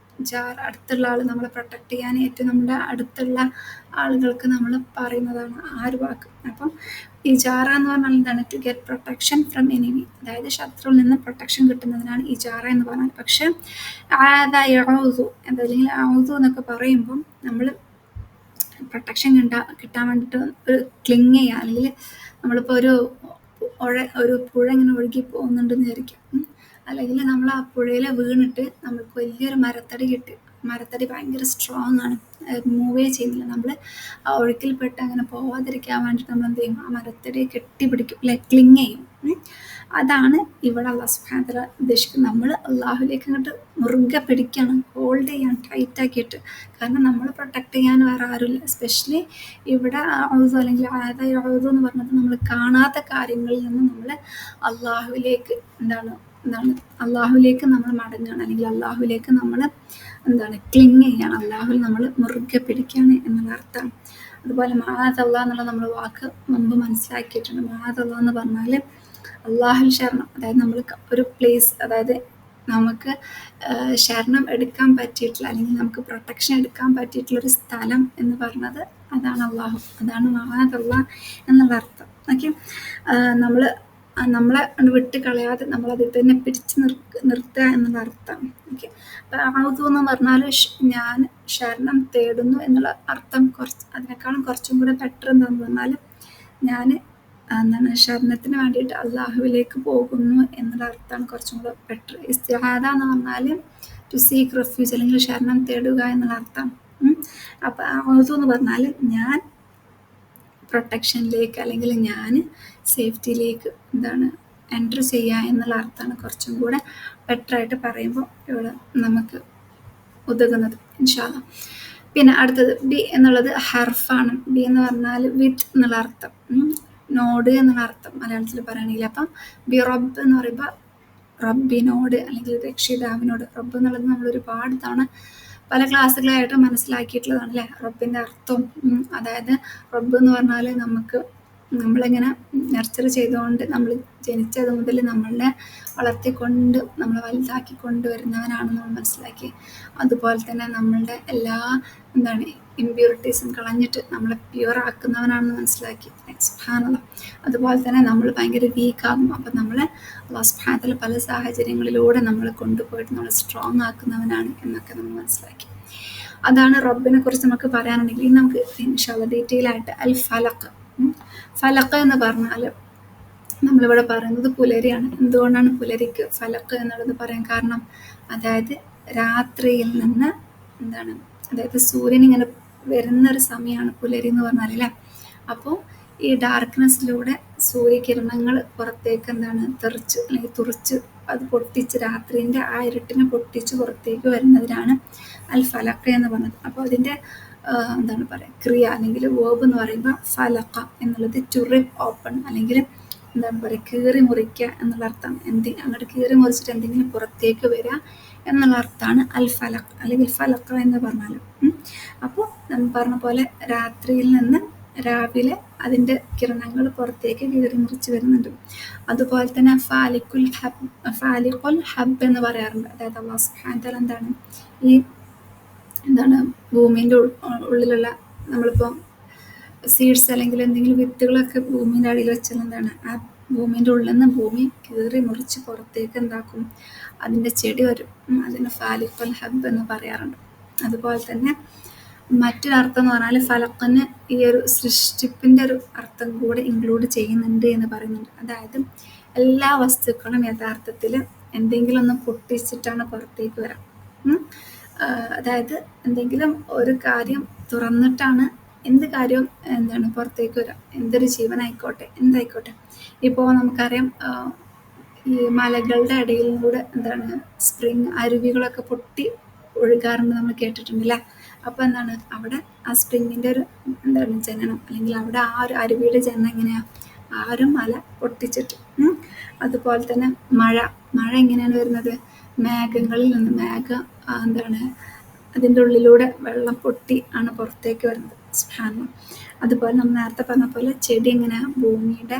ജാറ അടുത്തുള്ള ആൾ നമ്മളെ പ്രൊട്ടക്റ്റ് ചെയ്യാൻ ഏറ്റവും നമ്മുടെ അടുത്തുള്ള ആളുകൾക്ക് നമ്മൾ പറയുന്നതാണ് ആ ഒരു വാക്ക്. അപ്പം ഈ ജാറ എന്ന് പറഞ്ഞാൽ എന്താണ്, to get protection from enemy, അതായത് ശത്രുവിൽ നിന്ന് പ്രൊട്ടക്ഷൻ കിട്ടുന്നതിനാണ് ഈ ജാറ എന്ന് പറഞ്ഞാൽ. പക്ഷെ ആദ യഊദു അല്ലെങ്കിൽ ഔദു എന്നൊക്കെ പറയുമ്പം നമ്മൾ പ്രൊട്ടക്ഷൻ കിട്ടാൻ വേണ്ടിയിട്ട് ഒരു ക്ലിങ് ചെയ്യുക, അല്ലെങ്കിൽ നമ്മളിപ്പോൾ ഒരു പുഴ ഇങ്ങനെ ഒഴുകി പോകുന്നുണ്ടെന്ന് വിചാരിക്കാം. അല്ലെങ്കിൽ നമ്മൾ ആ പുഴയിൽ വീണിട്ട് നമ്മൾക്ക് വലിയൊരു മരത്തടി കിട്ടി, മരത്തടി ഭയങ്കര സ്ട്രോങ് ആണ്, മൂവേ ചെയ്യുന്നില്ല. നമ്മൾ ആ ഒഴുക്കിൽപ്പെട്ട് അങ്ങനെ പോവാതിരിക്കാൻ വേണ്ടിയിട്ട് നമ്മൾ എന്ത് ചെയ്യും, ആ മരത്തടി കെട്ടിപ്പിടിക്കും, ക്ലിങ് ചെയ്യും. അതാണ് ഇവിടെ അല്ലാഹു സുബ്ഹാനഹു വ തആല ഉദ്ദേശിക്കുന്നത്. നമ്മൾ അള്ളാഹുലേക്ക് അങ്ങോട്ട് മുറുകെ പിടിക്കണം, ഹോൾഡ് ചെയ്യാൻ ടൈറ്റ് ആക്കിയിട്ട്. കാരണം നമ്മൾ പ്രൊട്ടക്ട് ചെയ്യാൻ വേറെ ആരുമില്ല. എസ്പെഷ്യലി ഇവിടെ ഔദു അല്ലെങ്കിൽ ആദ യഊദു എന്ന് പറഞ്ഞത് നമ്മൾ കാണാത്ത കാര്യങ്ങളിൽ നിന്ന് നമ്മൾ അള്ളാഹുവിലേക്ക് അള്ളാഹുവിലേക്ക് നമ്മൾ മടങ്ങുകയാണ്, അല്ലെങ്കിൽ അള്ളാഹുവിലേക്ക് നമ്മൾ ക്ലിങ് ചെയ്യാണ്, അള്ളാഹുവിൽ നമ്മൾ മുറുകെ പിടിക്കുകയാണ് എന്നുള്ള അർത്ഥമാണ്. അതുപോലെ മആദല്ലാഹ് എന്നുള്ള നമ്മൾ വാക്ക് മുമ്പ് മനസ്സിലാക്കിയിട്ടുണ്ട്. മആദല്ലാഹ് എന്ന് പറഞ്ഞാൽ അള്ളാഹുൽ ശരണം, അതായത് നമ്മൾ ഒരു പ്ലേസ്, അതായത് നമുക്ക് ശരണം എടുക്കാൻ പറ്റിയിട്ടുള്ള അല്ലെങ്കിൽ നമുക്ക് പ്രൊട്ടക്ഷൻ എടുക്കാൻ പറ്റിയിട്ടുള്ളൊരു സ്ഥലം എന്ന് പറഞ്ഞത് അതാണ് അള്ളാഹു, അതാണ് മആദല്ലാഹ് എന്നുള്ള അർത്ഥം. ഓക്കെ, നമ്മളെ വിട്ട് കളയാതെ നമ്മളതിൽ തന്നെ പിടിച്ച് നിർത്തുക എന്നുള്ള അർത്ഥമാണ്. ഓക്കെ, അപ്പോൾ ഔദു എന്ന് പറഞ്ഞാൽ ഞാൻ ശരണം തേടുന്നു എന്നുള്ള അർത്ഥം അതിനേക്കാളും കുറച്ചും കൂടെ ബെറ്റർ എന്താണെന്ന് പറഞ്ഞാൽ ഞാൻ ശരണത്തിന് വേണ്ടിയിട്ട് അള്ളാഹുവിലേക്ക് പോകുന്നു എന്നുള്ള അർത്ഥമാണ് കുറച്ചും കൂടെ ബെറ്റർ. ഇസ്തിആദ എന്ന് പറഞ്ഞാൽ ടു സീക്ക് റെഫ്യൂജ് അല്ലെങ്കിൽ ശരണം തേടുക എന്നുള്ള അർത്ഥമാണ്. അപ്പോൾ ഔദു എന്ന് പറഞ്ഞാൽ ഞാൻ പ്രൊട്ടക്ഷനിലേക്ക് അല്ലെങ്കിൽ ഞാൻ സേഫ്റ്റിയിലേക്ക് എൻറ്റർ ചെയ്യുക എന്നുള്ള അർത്ഥമാണ് കുറച്ചും കൂടെ ബെറ്ററായിട്ട് പറയുമ്പോൾ ഇവിടെ നമുക്ക് ഉതകുന്നത് ഇൻഷാ അല്ലാഹ്. പിന്നെ അടുത്തത് ബി എന്നുള്ളത് ഹർഫാണ്. ബി എന്ന് പറഞ്ഞാൽ വിത്ത് എന്നുള്ള അർത്ഥം, നോട് എന്നുള്ള അർത്ഥം മലയാളത്തിൽ പറയുകയാണെങ്കിൽ. അപ്പം ബി റബ്ബ് എന്ന് പറയുമ്പോൾ റബ്ബിനോട് അല്ലെങ്കിൽ രക്ഷിതാവിനോട്. റബ്ബ് എന്നുള്ളത് നമ്മൾ ഒരുപാട് തവണ പല ക്ലാസ്സുകളായിട്ട് മനസ്സിലാക്കിയിട്ടുള്ളതാണ് അല്ലേ, റബ്ബിൻ്റെ അർത്ഥം. അതായത് റബ്ബ് എന്ന് പറഞ്ഞാൽ നമുക്ക് നമ്മളിങ്ങനെ നർച്ചർ ചെയ്തുകൊണ്ട് നമ്മൾ ജനിച്ചത് മുതൽ നമ്മളെ വളർത്തിക്കൊണ്ട് നമ്മളെ വലുതാക്കി കൊണ്ടുവരുന്നവനാണെന്ന് നമ്മൾ മനസ്സിലാക്കി. അതുപോലെ തന്നെ നമ്മളുടെ എല്ലാ എന്താണ് ഇമ്പ്യൂരിറ്റീസും കളഞ്ഞിട്ട് നമ്മളെ പ്യുവർ ആക്കുന്നവനാണെന്ന് മനസ്സിലാക്കി. സുബ്ഹാനല്ലാഹ്. അതുപോലെ തന്നെ നമ്മൾ ഭയങ്കര വീക്കാകും. അപ്പം നമ്മളെ അല്ലാഹു സുബ്ഹാനഹു വ തആല പല സാഹചര്യങ്ങളിലൂടെ നമ്മളെ കൊണ്ടുപോയിട്ട് നമ്മളെ സ്ട്രോങ് ആക്കുന്നവനാണ് എന്നൊക്കെ നമ്മൾ മനസ്സിലാക്കി. അതാണ് റബ്ബിനെ കുറിച്ച് നമുക്ക് പറയാനുണ്ടെങ്കിൽ ഇനി നമുക്ക് ഇൻഷാ അല്ലാഹ് ഡീറ്റെയിൽ ആയിട്ട് അൽ ഫലഖ്. ഫലഖ് എന്ന് പറഞ്ഞാൽ നമ്മളിവിടെ പറയുന്നത് പുലരിയാണ്. എന്തുകൊണ്ടാണ് പുലരിക്ക് ഫലഖ് എന്നുള്ളത് പറയാൻ കാരണം? അതായത് രാത്രിയിൽ നിന്ന് എന്താണ്, അതായത് സൂര്യൻ ഇങ്ങനെ വരുന്നൊരു സമയമാണ് പുലരി എന്ന് പറഞ്ഞാൽ അല്ലേ. അപ്പോൾ ഈ ഡാർക്ക്നെസ്സിലൂടെ സൂര്യകിരണങ്ങൾ പുറത്തേക്ക് എന്താണ് തെറിച്ച് അല്ലെങ്കിൽ തുറിച്ച് അത് പൊട്ടിച്ച് രാത്രിൻ്റെ ആ ഇരുട്ടിനെ പൊട്ടിച്ച് പുറത്തേക്ക് വരുന്നതിനാണ് അൽ ഫലഖ് എന്ന് പറഞ്ഞത്. അപ്പോൾ അതിൻ്റെ എന്താണ് പറയുക ക്രിയ അല്ലെങ്കിൽ വേർബ് എന്ന് പറയുമ്പോൾ ഫലഖ എന്നുള്ളത് ടു റിപ്പ് ഓപ്പൺ അല്ലെങ്കിൽ എന്താണ് പറയുക കീറി മുറിക്കുക എന്നുള്ള അർത്ഥമാണ്. അങ്ങോട്ട് കീറി മുറിച്ചിട്ട് എന്തെങ്കിലും പുറത്തേക്ക് വരിക എന്നുള്ള അർത്ഥമാണ് അൽ ഫലഖ് അല്ലെങ്കിൽ ഫലഖ എന്ന് പറഞ്ഞാൽ. അപ്പോൾ നമ്മൾ പറഞ്ഞ പോലെ രാത്രിയിൽ നിന്ന് രാവിലെ അതിൻ്റെ കിരണങ്ങൾ പുറത്തേക്ക് കീറി മുറിച്ച് വരുന്നുണ്ട്. അതുപോലെ തന്നെ ഫാലിഖുൽ ഹബ്ബ് എന്ന് പറയാറുണ്ട്. അതായത് അല്ലാഹു സുബ്ഹാനഹു വ തആല എന്താണ് ഈ എന്താണ് ഭൂമിൻ്റെ ഉള്ളിലുള്ള നമ്മളിപ്പോൾ സീഡ്സ് അല്ലെങ്കിൽ എന്തെങ്കിലും വിത്തുകളൊക്കെ ഭൂമിൻ്റെ അടിയിൽ വെച്ചാൽ എന്താണ് ആ ഭൂമിൻ്റെ ഉള്ളിൽ നിന്ന് ഭൂമി കീറി മുറിച്ച് പുറത്തേക്ക് എന്താക്കും അതിൻ്റെ ചെടി വരും. അതിന് ഫാലിഖുൽ ഹബ്ബ് എന്ന് പറയാറുണ്ട്. അതുപോലെ തന്നെ മറ്റൊരർത്ഥം എന്ന് പറഞ്ഞാൽ ഫലഖിന് ഈ ഒരു സൃഷ്ടിപ്പിൻ്റെ ഒരു അർത്ഥം കൂടെ ഇൻക്ലൂഡ് ചെയ്യുന്നുണ്ട് എന്ന് പറയുന്നുണ്ട്. അതായത് എല്ലാ വസ്തുക്കളും യഥാർത്ഥത്തിൽ എന്തെങ്കിലും ഒന്ന് പൊട്ടിച്ചിട്ടാണ് പുറത്തേക്ക് വരാം. അതായത് എന്തെങ്കിലും ഒരു കാര്യം തുറന്നിട്ടാണ് എന്ത് കാര്യവും എന്താണ് പുറത്തേക്ക് വരാം. എന്തൊരു ജീവനായിക്കോട്ടെ എന്തായിക്കോട്ടെ. ഇപ്പോൾ നമുക്കറിയാം ഈ മലകളുടെ ഇടയിലൂടെ എന്താണ് സ്പ്രിങ് അരുവികളൊക്കെ പൊട്ടി ഒഴുകാറുണ്ട്, നമ്മൾ കേട്ടിട്ടുണ്ടല്ലേ. അപ്പോൾ എന്താണ് അവിടെ ആ സ്പ്രിങ്ങിൻ്റെ ഒരു എന്താണ് ജനനം അല്ലെങ്കിൽ അവിടെ ആ ഒരു അരുവിയുടെ ജനനം എങ്ങനെയാണ് ആ ഒരു മല പൊട്ടിച്ചിട്ട്. അതുപോലെ തന്നെ മഴ എങ്ങനെയാണ് വരുന്നത്? മേഘങ്ങളിൽ നിന്ന് എന്താണ് അതിൻ്റെ ഉള്ളിലൂടെ വെള്ളം പൊട്ടി ആണ് പുറത്തേക്ക് വരുന്നത്. സുബ്ഹാനല്ലാഹ്. അതുപോലെ നമ്മൾ നേരത്തെ പറഞ്ഞ പോലെ ചെടി എങ്ങനെയാണ് ഭൂമിയുടെ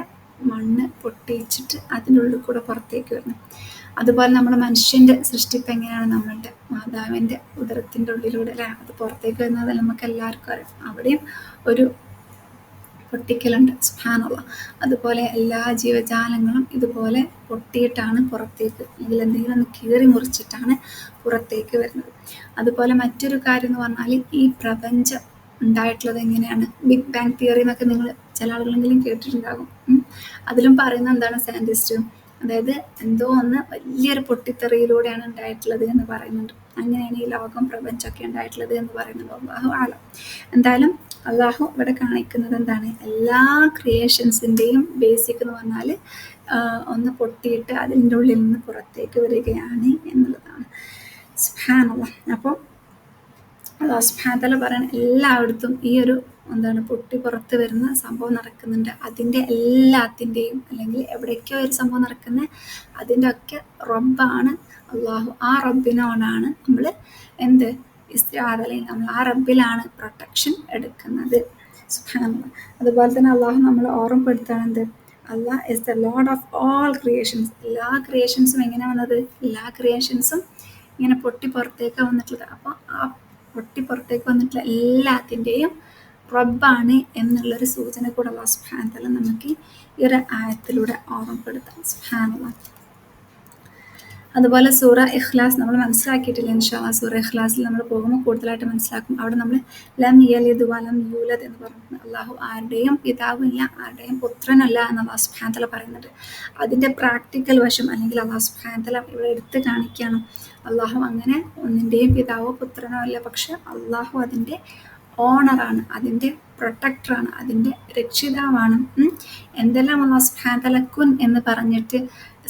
മണ്ണ് പൊട്ടിച്ചിട്ട് അതിൻ്റെ ഉള്ളിൽ കൂടെ പുറത്തേക്ക് വരുന്നത്. അതുപോലെ നമ്മുടെ മനുഷ്യൻ്റെ സൃഷ്ടിപ്പ് എങ്ങനെയാണ് നമ്മളുടെ മാതാവിൻ്റെ ഉദരത്തിൻ്റെ ഉള്ളിലൂടെ അല്ലേ അത് പുറത്തേക്ക് വരുന്നത് നമുക്ക് എല്ലാവർക്കും അറിയാം. അവിടെയും ഒരു പൊട്ടിക്കലുണ്ട്. സുബ്ഹാനല്ലാഹ്. അതുപോലെ എല്ലാ ജീവജാലങ്ങളും ഇതുപോലെ പൊട്ടിയിട്ടാണ് പുറത്തേക്ക് അല്ലെങ്കിൽ എന്തെങ്കിലും ഒന്ന് കീറി മുറിച്ചിട്ടാണ് പുറത്തേക്ക് വരുന്നത്. അതുപോലെ മറ്റൊരു കാര്യം എന്ന് പറഞ്ഞാൽ ഈ പ്രപഞ്ചം ഉണ്ടായിട്ടുള്ളത് എങ്ങനെയാണ്? ബിഗ് ബാങ് തിയറി എന്നൊക്കെ നിങ്ങൾ ചില ആളുകളെങ്കിലും കേട്ടിട്ടുണ്ടാകും. അതിലും പറയുന്നത് എന്താണ് സയൻറ്റിസ്റ്റ്, അതായത് എന്തോ ഒന്ന് വലിയൊരു പൊട്ടിത്തെറിയിലൂടെയാണ് ഉണ്ടായിട്ടുള്ളത് എന്ന് പറയുന്നുണ്ട്. അങ്ങനെയാണ് ഈ ലോകം പ്രപഞ്ചമൊക്കെ ഉണ്ടായിട്ടുള്ളത് എന്ന് പറയുന്നുണ്ട്. അല്ലാഹു ആലം. എന്തായാലും അള്ളാഹു ഇവിടെ കാണിക്കുന്നത് എന്താണ്? എല്ലാ ക്രിയേഷൻസിൻ്റെയും ബേസിക് എന്ന് പറഞ്ഞാൽ ഒന്ന് പൊട്ടിയിട്ട് അതിൻ്റെ ഉള്ളിൽ നിന്ന് പുറത്തേക്ക് വരികയാണ് എന്നുള്ളതാണ്. സുബ്ഹാനല്ലാഹ്. അപ്പോൾ അല്ലാഹു സുബ്ഹാനഹു വ തആല പറയണ എല്ലായിടത്തും ഈ ഒരു എന്താണ് പൊട്ടി പുറത്ത് വരുന്ന സംഭവം നടക്കുന്നുണ്ട്. അതിൻ്റെ എല്ലാത്തിൻ്റെയും അല്ലെങ്കിൽ എവിടേക്കോ ഒരു സംഭവം നടക്കുന്നത് അതിൻ്റെ ഒക്കെ റബ്ബാണ് അള്ളാഹു. ആ റബ്ബിനോടാണ് നമ്മൾ എന്ത് ഇസ്തിആദ അല്ലെങ്കിൽ നമ്മൾ ആ റബ്ബിലാണ് പ്രൊട്ടക്ഷൻ എടുക്കുന്നത്. സുബ്ഹാനല്ലാഹ്. അതുപോലെ തന്നെ അള്ളാഹു നമ്മളെ ഓർമ്മപ്പെടുത്താണ് എന്ത്? Allah is the lord of all creations. എല്ലാ ക്രിയേഷൻസും എങ്ങനെ വന്നത്? എല്ലാ ക്രിയേഷൻസും ഇങ്ങനെ പൊട്ടി പുറത്തേക്ക് വന്നിട്ടുള്ളത്. അപ്പോൾ ആ പൊട്ടി പുറത്തേക്ക് വന്നിട്ടുള്ള എല്ലാത്തിൻ്റെയും റബ്ബാണ് എന്നുള്ളൊരു സൂചന കൂടെ അല്ലാഹു സുബ്ഹാനഹു വ തആല നമുക്ക് ഈ ഒരു ആയത്തിലൂടെ ഓർമ്മപ്പെടുത്താം. സുബ്ഹാനല്ലാഹ്. അതുപോലെ സൂറ ഇഖ്ലാസ് നമ്മൾ മനസ്സിലാക്കിയിട്ടില്ല. ഇൻഷാ അല്ലാഹ് സൂറ ഇഖ്ലാസിൽ നമ്മൾ പോകുമ്പോൾ കൂടുതലായിട്ട് മനസ്സിലാക്കും. അവിടെ നമ്മൾ ലം യലിദ് വലം യൂലദ് എന്ന് പറഞ്ഞിട്ടുണ്ട്. അള്ളാഹു ആരുടെയും പിതാവില്ല ആരുടെയും പുത്രനല്ല എന്ന് അല്ലാഹു സുബ്ഹാനഹു വ തആല പറയുന്നുണ്ട്. അതിൻ്റെ പ്രാക്ടിക്കൽ വശം അല്ലെങ്കിൽ അല്ലാഹു സുബ്ഹാനഹു വ തആല ഇവിടെ എടുത്ത് കാണിക്കുകയാണ്. അള്ളാഹു അങ്ങനെ ഒന്നിൻ്റെയും പിതാവോ പുത്രനോ അല്ല, പക്ഷെ അള്ളാഹു അതിൻ്റെ ഓണറാണ്, അതിൻ്റെ പ്രൊട്ടക്ടറാണ്, അതിൻ്റെ രക്ഷിതാവാണ്. എന്തെല്ലാം അല്ലാഹു സുബ്ഹാനഹു വ തആല കുൻ എന്ന് പറഞ്ഞിട്ട്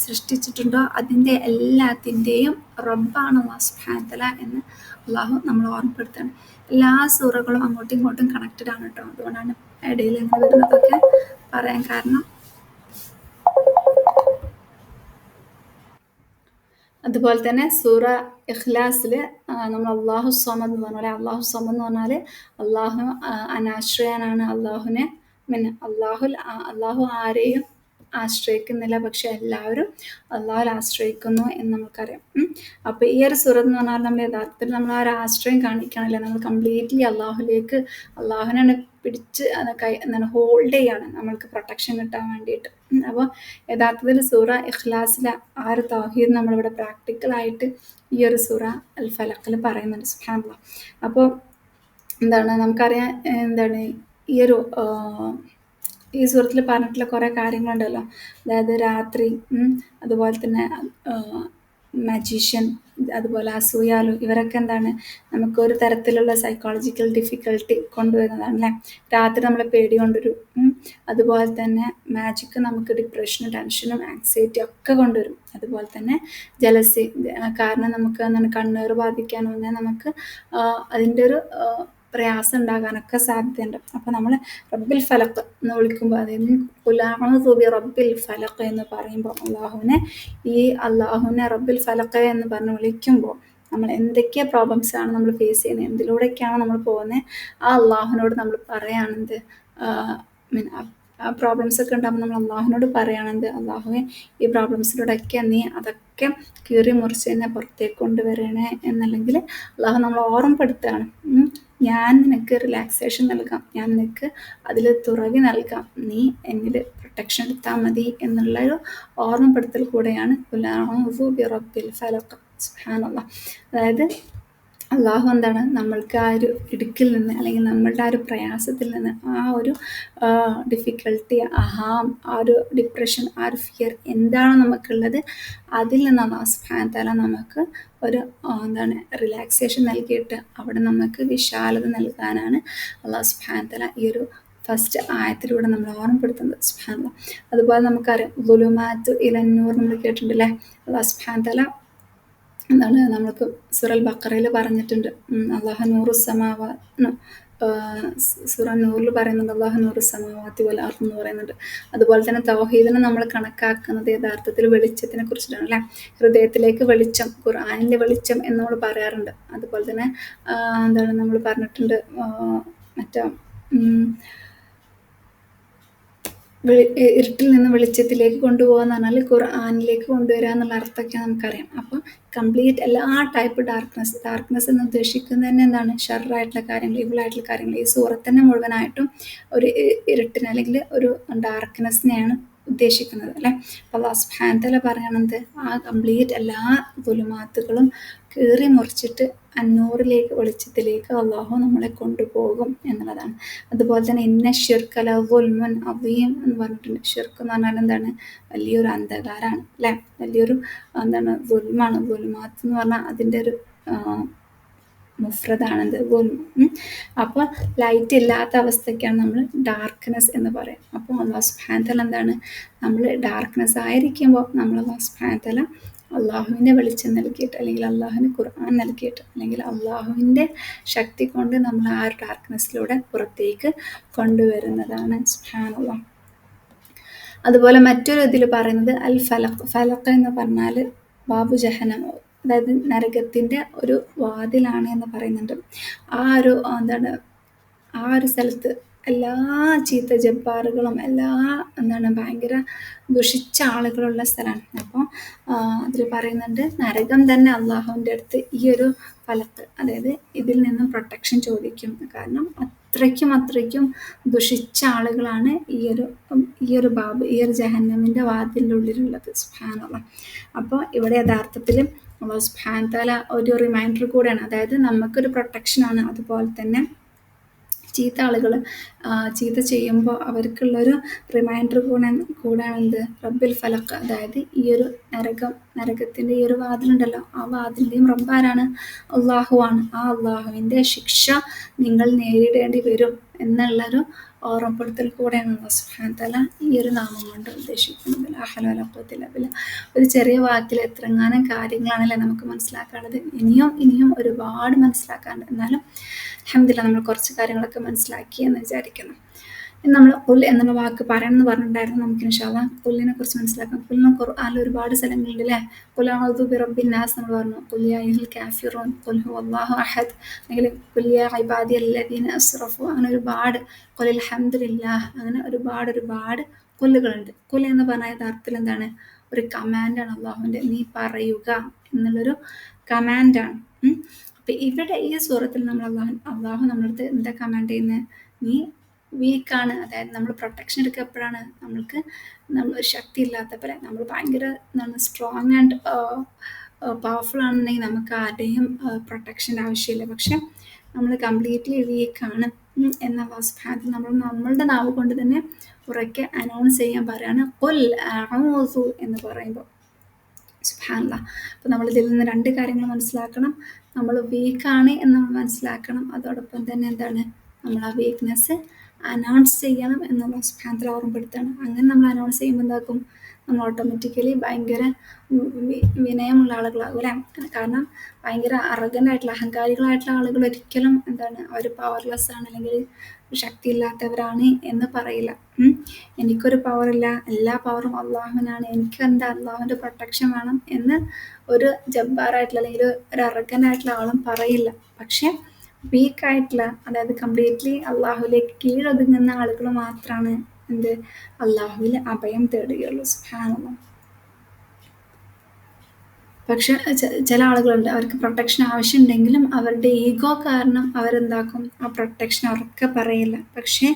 സൃഷ്ടിച്ചിട്ടുണ്ടോ അതിൻ്റെ എല്ലാത്തിൻ്റെയും റബ്ബാണ് അല്ലാഹു സുബ്ഹാനഹു വ തആല എന്ന് അള്ളാഹു നമ്മൾ ഓർമ്മപ്പെടുത്തുകയാണ്. എല്ലാ സൂറകളും അങ്ങോട്ടും ഇങ്ങോട്ടും കണക്റ്റഡ് ആണ് കേട്ടോ. അതുകൊണ്ടാണ് ഇടയിൽ അങ്ങനെ വരുന്നതൊക്കെ പറയാൻ കാരണം. അതുപോലെ തന്നെ സൂറ ഇഖ്ലാസിൽ നമ്മൾ അള്ളാഹു സ്വമദ് എന്ന് പറഞ്ഞാൽ അള്ളാഹു സ്വമദ് എന്ന് പറഞ്ഞാൽ അള്ളാഹു അനാശ്രയനാണ്, അള്ളാഹുവിനെ പിന്നെ അള്ളാഹു ആരെയും ആശ്രയിക്കുന്നില്ല, പക്ഷെ എല്ലാവരും അള്ളാഹുൽ ആശ്രയിക്കുന്നു എന്ന് നമുക്കറിയാം. അപ്പൊ ഈ ഒരു സൂറത്ത് എന്ന് പറഞ്ഞാൽ നമ്മൾ യഥാർത്ഥത്തിൽ നമ്മൾ ആ ഒരു ആശ്രയം കാണിക്കണമല്ലോ, നമ്മൾ കംപ്ലീറ്റ്ലി അള്ളാഹുവിനാണ് പിടിച്ച് എന്താണ് ഹോൾഡ് ചെയ്യാണ് നമ്മൾക്ക് പ്രൊട്ടക്ഷൻ കിട്ടാൻ വേണ്ടിയിട്ട്. അപ്പോൾ യഥാർത്ഥത്തിൽ സൂറ ഇഖ്ലാസിലെ ആ ഒരു തൗഹീദ് നമ്മളിവിടെ പ്രാക്ടിക്കലായിട്ട് ഈ ഒരു സൂറ അൽ ഫലഖിൽ പറയുന്നുണ്ട്. സുബ്ഹാനല്ലാഹ്. അപ്പോൾ എന്താണ് നമുക്കറിയാം, എന്താണ് ഈ ഒരു ഈ സൂറത്തിൽ പറഞ്ഞിട്ടുള്ള കുറേ കാര്യങ്ങളുണ്ടല്ലോ. അതായത് രാത്രി, അതുപോലെ തന്നെ മജീഷ്യൻ, അതുപോലെ അസൂയാലു, ഇവരൊക്കെ എന്താണ് നമുക്കൊരു തരത്തിലുള്ള സൈക്കോളജിക്കൽ ഡിഫിക്കൽട്ടി കൊണ്ടുവരുന്നതാണ് അല്ലേ. രാത്രി നമ്മളെ പേടി കൊണ്ടുവരും. അതുപോലെ തന്നെ മാജിക് നമുക്ക് ഡിപ്രഷനും ടെൻഷനും ആങ്സൈറ്റി ഒക്കെ കൊണ്ടുവരും. അതുപോലെ തന്നെ ജലസി, കാരണം നമുക്ക് എന്താണ് കണ്ണീർ ബാധിക്കാനോ നമുക്ക് അതിൻ്റെ ഒരു പ്രയാസം ഉണ്ടാകാനൊക്കെ സാധ്യതയുണ്ട്. അപ്പോൾ നമ്മൾ റബ്ബിൽ ഫലക്ക് എന്ന് വിളിക്കുമ്പോൾ, അതായത് ഖുൽ റബ്ബിൽ ഫലക്ക് എന്ന് പറയുമ്പോൾ അള്ളാഹുവിനെ റബ്ബിൽ ഫലക്ക് എന്ന് പറഞ്ഞ് വിളിക്കുമ്പോൾ നമ്മൾ എന്തൊക്കെ പ്രോബ്ലംസ് ആണ് നമ്മൾ ഫേസ് ചെയ്യുന്നത്, എന്തിലൂടെയൊക്കെയാണ് നമ്മൾ പോകുന്നത്, ആ അള്ളാഹുവിനോട് നമ്മൾ പറയുകയാണെന്ത്, ആ പ്രോബ്ലംസ് ഒക്കെ ഉണ്ടാകുമ്പോൾ നമ്മൾ അള്ളാഹുവിനോട് പറയുകയാണെന്ത്, അള്ളാഹുവെ ഈ പ്രോബ്ലംസിലൂടെയൊക്കെ നീ അതൊക്കെ കീറി മുറിച്ച് തന്നെ പുറത്തേക്ക് കൊണ്ടുവരണേ എന്നല്ലെങ്കിൽ അള്ളാഹു നമ്മൾ ഓർമ്മപ്പെടുത്തുകയാണ്. ഞാൻ നിനക്ക് റിലാക്സേഷൻ നൽകാം, ഞാൻ നിനക്ക് അതിൽ തുറവി നൽകാം, നീ എന്നിൽ പ്രൊട്ടക്ഷൻ എടുത്താൽ മതി എന്നുള്ളൊരു ഓർമ്മപ്പെടുത്തൽ കൂടെയാണ് ഖുൽ അഊദു ബിറബ്ബിൽ ഫലഖ്. സുബ്ഹാനല്ലാഹ്. അതായത് അള്ളാഹു എന്താണ് നമ്മൾക്ക് ആ ഒരു ഇടുക്കിൽ നിന്ന്, അല്ലെങ്കിൽ നമ്മളുടെ ആ ഒരു പ്രയാസത്തിൽ നിന്ന്, ആ ഒരു ഡിഫിക്കൽട്ടി, ആ ഒരു ഡിപ്രഷൻ, ആ ഒരു ഫിയർ എന്താണോ നമുക്കുള്ളത്, അതിൽ നിന്ന് അല്ലാഹു സുബ്ഹാനഹു തആല നമുക്ക് ഒരു എന്താണ് റിലാക്സേഷൻ നൽകിയിട്ട് അവിടെ നമുക്ക് വിശാലത നൽകാനാണ് അല്ലാഹു സുബ്ഹാനഹു തആല ഈ ഒരു ഫസ്റ്റ് ആയത്തിലൂടെ നമ്മൾ ഓർമ്മപ്പെടുത്തുന്നത്. സുബ്ഹാനല്ലാഹ്. അതുപോലെ നമുക്കറിയാം ളുലുമാതു ഇലന്നൂർ നമ്മൾ കേട്ടിട്ടുണ്ടല്ലേ. അല്ലാഹു സുബ്ഹാനഹു തആല എന്താണ് നമ്മൾക്ക് സൂറൽ ബഖറയിൽ പറഞ്ഞിട്ടുണ്ട്. അല്ലാഹു നൂറു സമാവാ സൂറ നൂറിൽ പറയുന്നുണ്ട്, അല്ലാഹു നൂറു സമാവാതി വൽ അർദ് എന്ന് പറയുന്നുണ്ട്. അതുപോലെ തന്നെ തൗഹീദിനെ നമ്മൾ കണക്കാക്കുന്നത് യഥാർത്ഥത്തിൽ വെളിച്ചത്തിനെ കുറിച്ചിട്ടാണ് അല്ലേ. ഹൃദയത്തിലേക്ക് വെളിച്ചം, ഖുർആനിലെ വെളിച്ചം എന്ന് നമ്മൾ പറയാറുണ്ട്. അതുപോലെ തന്നെ എന്താണ് നമ്മൾ പറഞ്ഞിട്ടുണ്ട്, മറ്റേ ഇരുട്ടിൽ നിന്ന് വെളിച്ചത്തിലേക്ക് കൊണ്ടുപോകാന്ന് പറഞ്ഞാൽ ഖുർആനിലേക്ക് കൊണ്ടുവരിക എന്നുള്ള അർത്ഥമൊക്കെ നമുക്കറിയാം. അപ്പം കംപ്ലീറ്റ് എല്ലാ ടൈപ്പ് ഡാർക്ക്നെസ് എന്ന് ഉദ്ദേശിക്കുന്നത് തന്നെ എന്താണ്, ഷർറായിട്ടുള്ള കാര്യങ്ങൾ, ഇവിളായിട്ടുള്ള കാര്യങ്ങൾ. ഈ സൂറത്ത് തന്നെ മുഴുവനായിട്ടും ഒരു ഇരുട്ടിനെ അല്ലെങ്കിൽ ഒരു ഡാർക്ക്നെസ്സിനെയാണ് ഉദ്ദേശിക്കുന്നത് അല്ലേ. അല്ലാഹു സുബ്ഹാനഹു തആല പറയണത് ആ കംപ്ലീറ്റ് എല്ലാ ദുലുമാത്തുകളും കീറി മുറിച്ചിട്ട് അന്നൂറിലേക്ക്, വെളിച്ചത്തിലേക്ക് അള്ളാഹു നമ്മളെ കൊണ്ടുപോകും എന്നുള്ളതാണ്. അതുപോലെ തന്നെ ഇന്ന ശിർക്ക് ലദുൽമുൻ അദീം എന്ന് പറഞ്ഞിട്ടുണ്ട്. ശിർക്ക് എന്ന് പറഞ്ഞാൽ എന്താണ്, വലിയൊരു അന്ധകാരമാണ് അല്ലേ, വലിയൊരു എന്താണ് ദുൽമാണ്. ദുൽമാത്ത് എന്ന് പറഞ്ഞാൽ അതിൻ്റെ ഒരു മുഫ്രദാണെന്ത്, ദുൽമ്. അപ്പോൾ ലൈറ്റ് ഇല്ലാത്ത അവസ്ഥയ്ക്കാണ് നമ്മൾ ഡാർക്ക്നെസ് എന്ന് പറയും. അപ്പോൾ അല്ലാഹു സുബ്ഹാനഹു തആല എന്താണ്, നമ്മൾ ഡാർക്ക്നെസ് ആയിരിക്കുമ്പോൾ നമ്മൾ അല്ലാഹു സുബ്ഹാനഹു തആല അള്ളാഹുവിൻ്റെ വെളിച്ചം നൽകിയിട്ട്, അല്ലെങ്കിൽ അള്ളാഹുവിന് ഖുർആൻ നൽകിയിട്ട്, അല്ലെങ്കിൽ അള്ളാഹുവിൻ്റെ ശക്തി കൊണ്ട് നമ്മൾ ആ ഒരു ഡാർക്ക്നെസ്സിലൂടെ പുറത്തേക്ക് കൊണ്ടുവരുന്നതാണ്. സുബ്ഹാനല്ലാഹ്. അതുപോലെ മറ്റൊരു ഇതിൽ പറയുന്നത് അൽ ഫലഖ് എന്ന് പറഞ്ഞാൽ ബാബു ജഹന്നം, അതായത് നരകത്തിൻ്റെ ഒരു വാതിലാണ് എന്ന് പറയുന്നുണ്ട്. ആ ഒരു സ്ഥലത്ത് എല്ലാ ചീത്ത ജബ്ബാറുകളും, എല്ലാ ഭയങ്കര ദുഷിച്ച ആളുകളുള്ള സ്ഥലമാണ്. അപ്പോൾ അതിൽ പറയുന്നുണ്ട്, നരകം തന്നെ അള്ളാഹുവിൻ്റെ അടുത്ത് ഈ ഒരു ഫലത്ത്, അതായത് ഇതിൽ നിന്നും പ്രൊട്ടക്ഷൻ ചോദിക്കും. കാരണം അത്രയ്ക്കും ദുഷിച്ച ആളുകളാണ് ഈ ഒരു ജഹന്നമിൻ്റെ വാതിലിൻ്റെ ഉള്ളിലുള്ളത്. സുബ്ഹാനല്ലാഹ്. അപ്പോൾ ഇവിടെ യഥാർത്ഥത്തിൽ അല്ലാഹു സുബ്ഹാനഹു തആല ഒരു റിമൈൻഡർ കൂടെയാണ്, അതായത് നമുക്കൊരു പ്രൊട്ടക്ഷനാണ്. അതുപോലെ തന്നെ ചീത്ത ആളുകൾ ചീത്ത ചെയ്യുമ്പോൾ അവർക്കുള്ളൊരു റിമൈൻഡർ കൂടാണെന്ത്, റബ്ബിൽ ഫലഖ്. അതായത് ഈ ഒരു നരകത്തിൻ്റെ ഈ ഒരു വാതിലുണ്ടല്ലോ, ആ വാതിലിൻ്റെയും റബ്ബാരാണ്, അള്ളാഹുവാണ്. ആ അള്ളാഹുവിൻ്റെ ശിക്ഷ നിങ്ങൾ നേരിടേണ്ടി വരും എന്നുള്ളൊരു ഓർമ്മപ്പെടുത്തൽ കൂടെയാണ് അല്ലാഹു സുബ്ഹാനഹു തആല ഈ ഒരു നാമം കൊണ്ട് ഉദ്ദേശിക്കുന്നത്. ലാ ഹൗല വലാ ഖുവത ഇല്ലാ ബില്ലാഹ്. ഒരു ചെറിയ വാക്കിൽ എത്രങ്ങാനും കാര്യങ്ങളാണല്ലേ നമുക്ക് മനസ്സിലാക്കാനുള്ളത്. ഇനിയും ഒരുപാട് മനസ്സിലാക്കാനുണ്ട്. എന്നാലും അൽഹംദുലില്ലാഹ് നമ്മൾ കുറച്ച് കാര്യങ്ങളൊക്കെ മനസ്സിലാക്കി എന്ന് വിചാരിക്കുന്നു. നമ്മൾ കുൽ എന്നുള്ള വാക്ക് പറയണം എന്ന് പറഞ്ഞിട്ടുണ്ടായിരുന്നു. നമുക്ക് ഇൻഷാ അല്ലാഹ് കുല്ലിനെ കുറിച്ച് മനസ്സിലാക്കാം. കുല്ലിന് ഖുർആനിൽ ഒരുപാട് സ്ഥലങ്ങളുണ്ട് അല്ലേ. ഖുൽ അഊദു ബിറബ്ബിൻ നാസ് നമ്മൾ പറഞ്ഞു, ഖുൽ യാ അയ്യുഹൽ കാഫിറൂൻ, ഖുൽ ഹുവല്ലാഹു അഹദ്, അല്ലെങ്കിൽ ഖുൽ യാ ഇബാദിയല്ലദീന അസ്റഫു, അങ്ങനെ ഒരുപാട്, ഖുലിൽ ഹംദുലില്ലാഹ്, അങ്ങനെ ഒരുപാട് കുല്ലുകളുണ്ട്. കുൽ എന്ന് പറഞ്ഞാൽ യഥാർത്ഥത്തിൽ എന്താണ്? ഒരു കമാൻഡാണ് അള്ളാഹുവിൻ്റെ. നീ പറയുക എന്നുള്ളൊരു കമാൻഡാണ്. അപ്പം ഇവിടെ ഈ സൂറത്തിൽ നമ്മൾ അള്ളാഹു നമ്മളടുത്ത് എന്താ കമാൻഡ് ചെയ്യുന്നത്? നീ വീക്കാണ്, അതായത് നമ്മൾ പ്രൊട്ടക്ഷൻ എടുക്കുക എപ്പോഴാണ്? നമ്മൾ ശക്തി ഇല്ലാത്തപ്പോൾ, നമ്മൾ ഭയങ്കര സ്ട്രോങ് ആൻഡ് പവർഫുൾ ആണെന്നുണ്ടെങ്കിൽ നമുക്ക് ആരുടെയും പ്രൊട്ടക്ഷൻ്റെ ആവശ്യമില്ല. പക്ഷെ നമ്മൾ കംപ്ലീറ്റ്ലി വീക്കാണ് എന്ന അവസ്ഥാനത്തിൽ നമ്മളുടെ നാവ് കൊണ്ട് തന്നെ ഉറക്കെ അനൗൺസ് ചെയ്യാൻ പറയാണ് ഖുൽ അഊദു എന്ന് പറയുമ്പോൾ. സുബ്ഹാനല്ലാഹ്. അപ്പോൾ നമ്മൾ ഇതിൽ നിന്ന് രണ്ട് കാര്യങ്ങൾ മനസ്സിലാക്കണം. നമ്മൾ വീക്കാണ് എന്ന് നമ്മൾ മനസ്സിലാക്കണം. അതോടൊപ്പം തന്നെ എന്താണ്? നമ്മൾ ആ വീക്ക്നെസ് അനൗൺസ് ചെയ്യണം എന്നുള്ള സുബ്ഹാനല്ലാഹ് ഓർമ്മപ്പെടുത്താണ്. അങ്ങനെ നമ്മൾ അനൗൺസ് ചെയ്യുമ്പോൾ എന്താക്കും? നമ്മൾ ഓട്ടോമാറ്റിക്കലി ഭയങ്കര വിനയമുള്ള ആളുകളാകും അല്ലേ. കാരണം ഭയങ്കര അറഗൻ്റായിട്ടുള്ള അഹങ്കാരികളായിട്ടുള്ള ആളുകൾ ഒരിക്കലും എന്താണ്, അവർ പവർലെസ് ആണ് അല്ലെങ്കിൽ ശക്തിയില്ലാത്തവരാണ് എന്ന് പറയില്ല. എനിക്കൊരു പവറില്ല, എല്ലാ പവറും അള്ളാഹുവിനാണ്, എനിക്ക് എന്താ അള്ളാഹുവിൻ്റെ പ്രൊട്ടക്ഷൻ വേണം എന്ന് ഒരു ജബ്ബാറായിട്ടുള്ള അല്ലെങ്കിൽ ഒരു അറഗൻ്റായിട്ടുള്ള ആളും പറയില്ല. പക്ഷെ വീക്കായിട്ടുള്ള, അതായത് കംപ്ലീറ്റ്ലി അള്ളാഹുലേക്ക് കീഴൊതുങ്ങുന്ന ആളുകൾ മാത്രമാണ് എന്ത്? അള്ളാഹുവിൽ അഭയം തേടുകയുള്ളൂ. സുബ്ഹാനല്ലാഹ്. പക്ഷെ ചില ആളുകളുണ്ട്, അവർക്ക് പ്രൊട്ടക്ഷൻ ആവശ്യമുണ്ടെങ്കിലും അവരുടെ ഈഗോ കാരണം അവരെന്താക്കും? ആ പ്രൊട്ടക്ഷൻ അവർക്ക് പറയില്ല. പക്ഷെ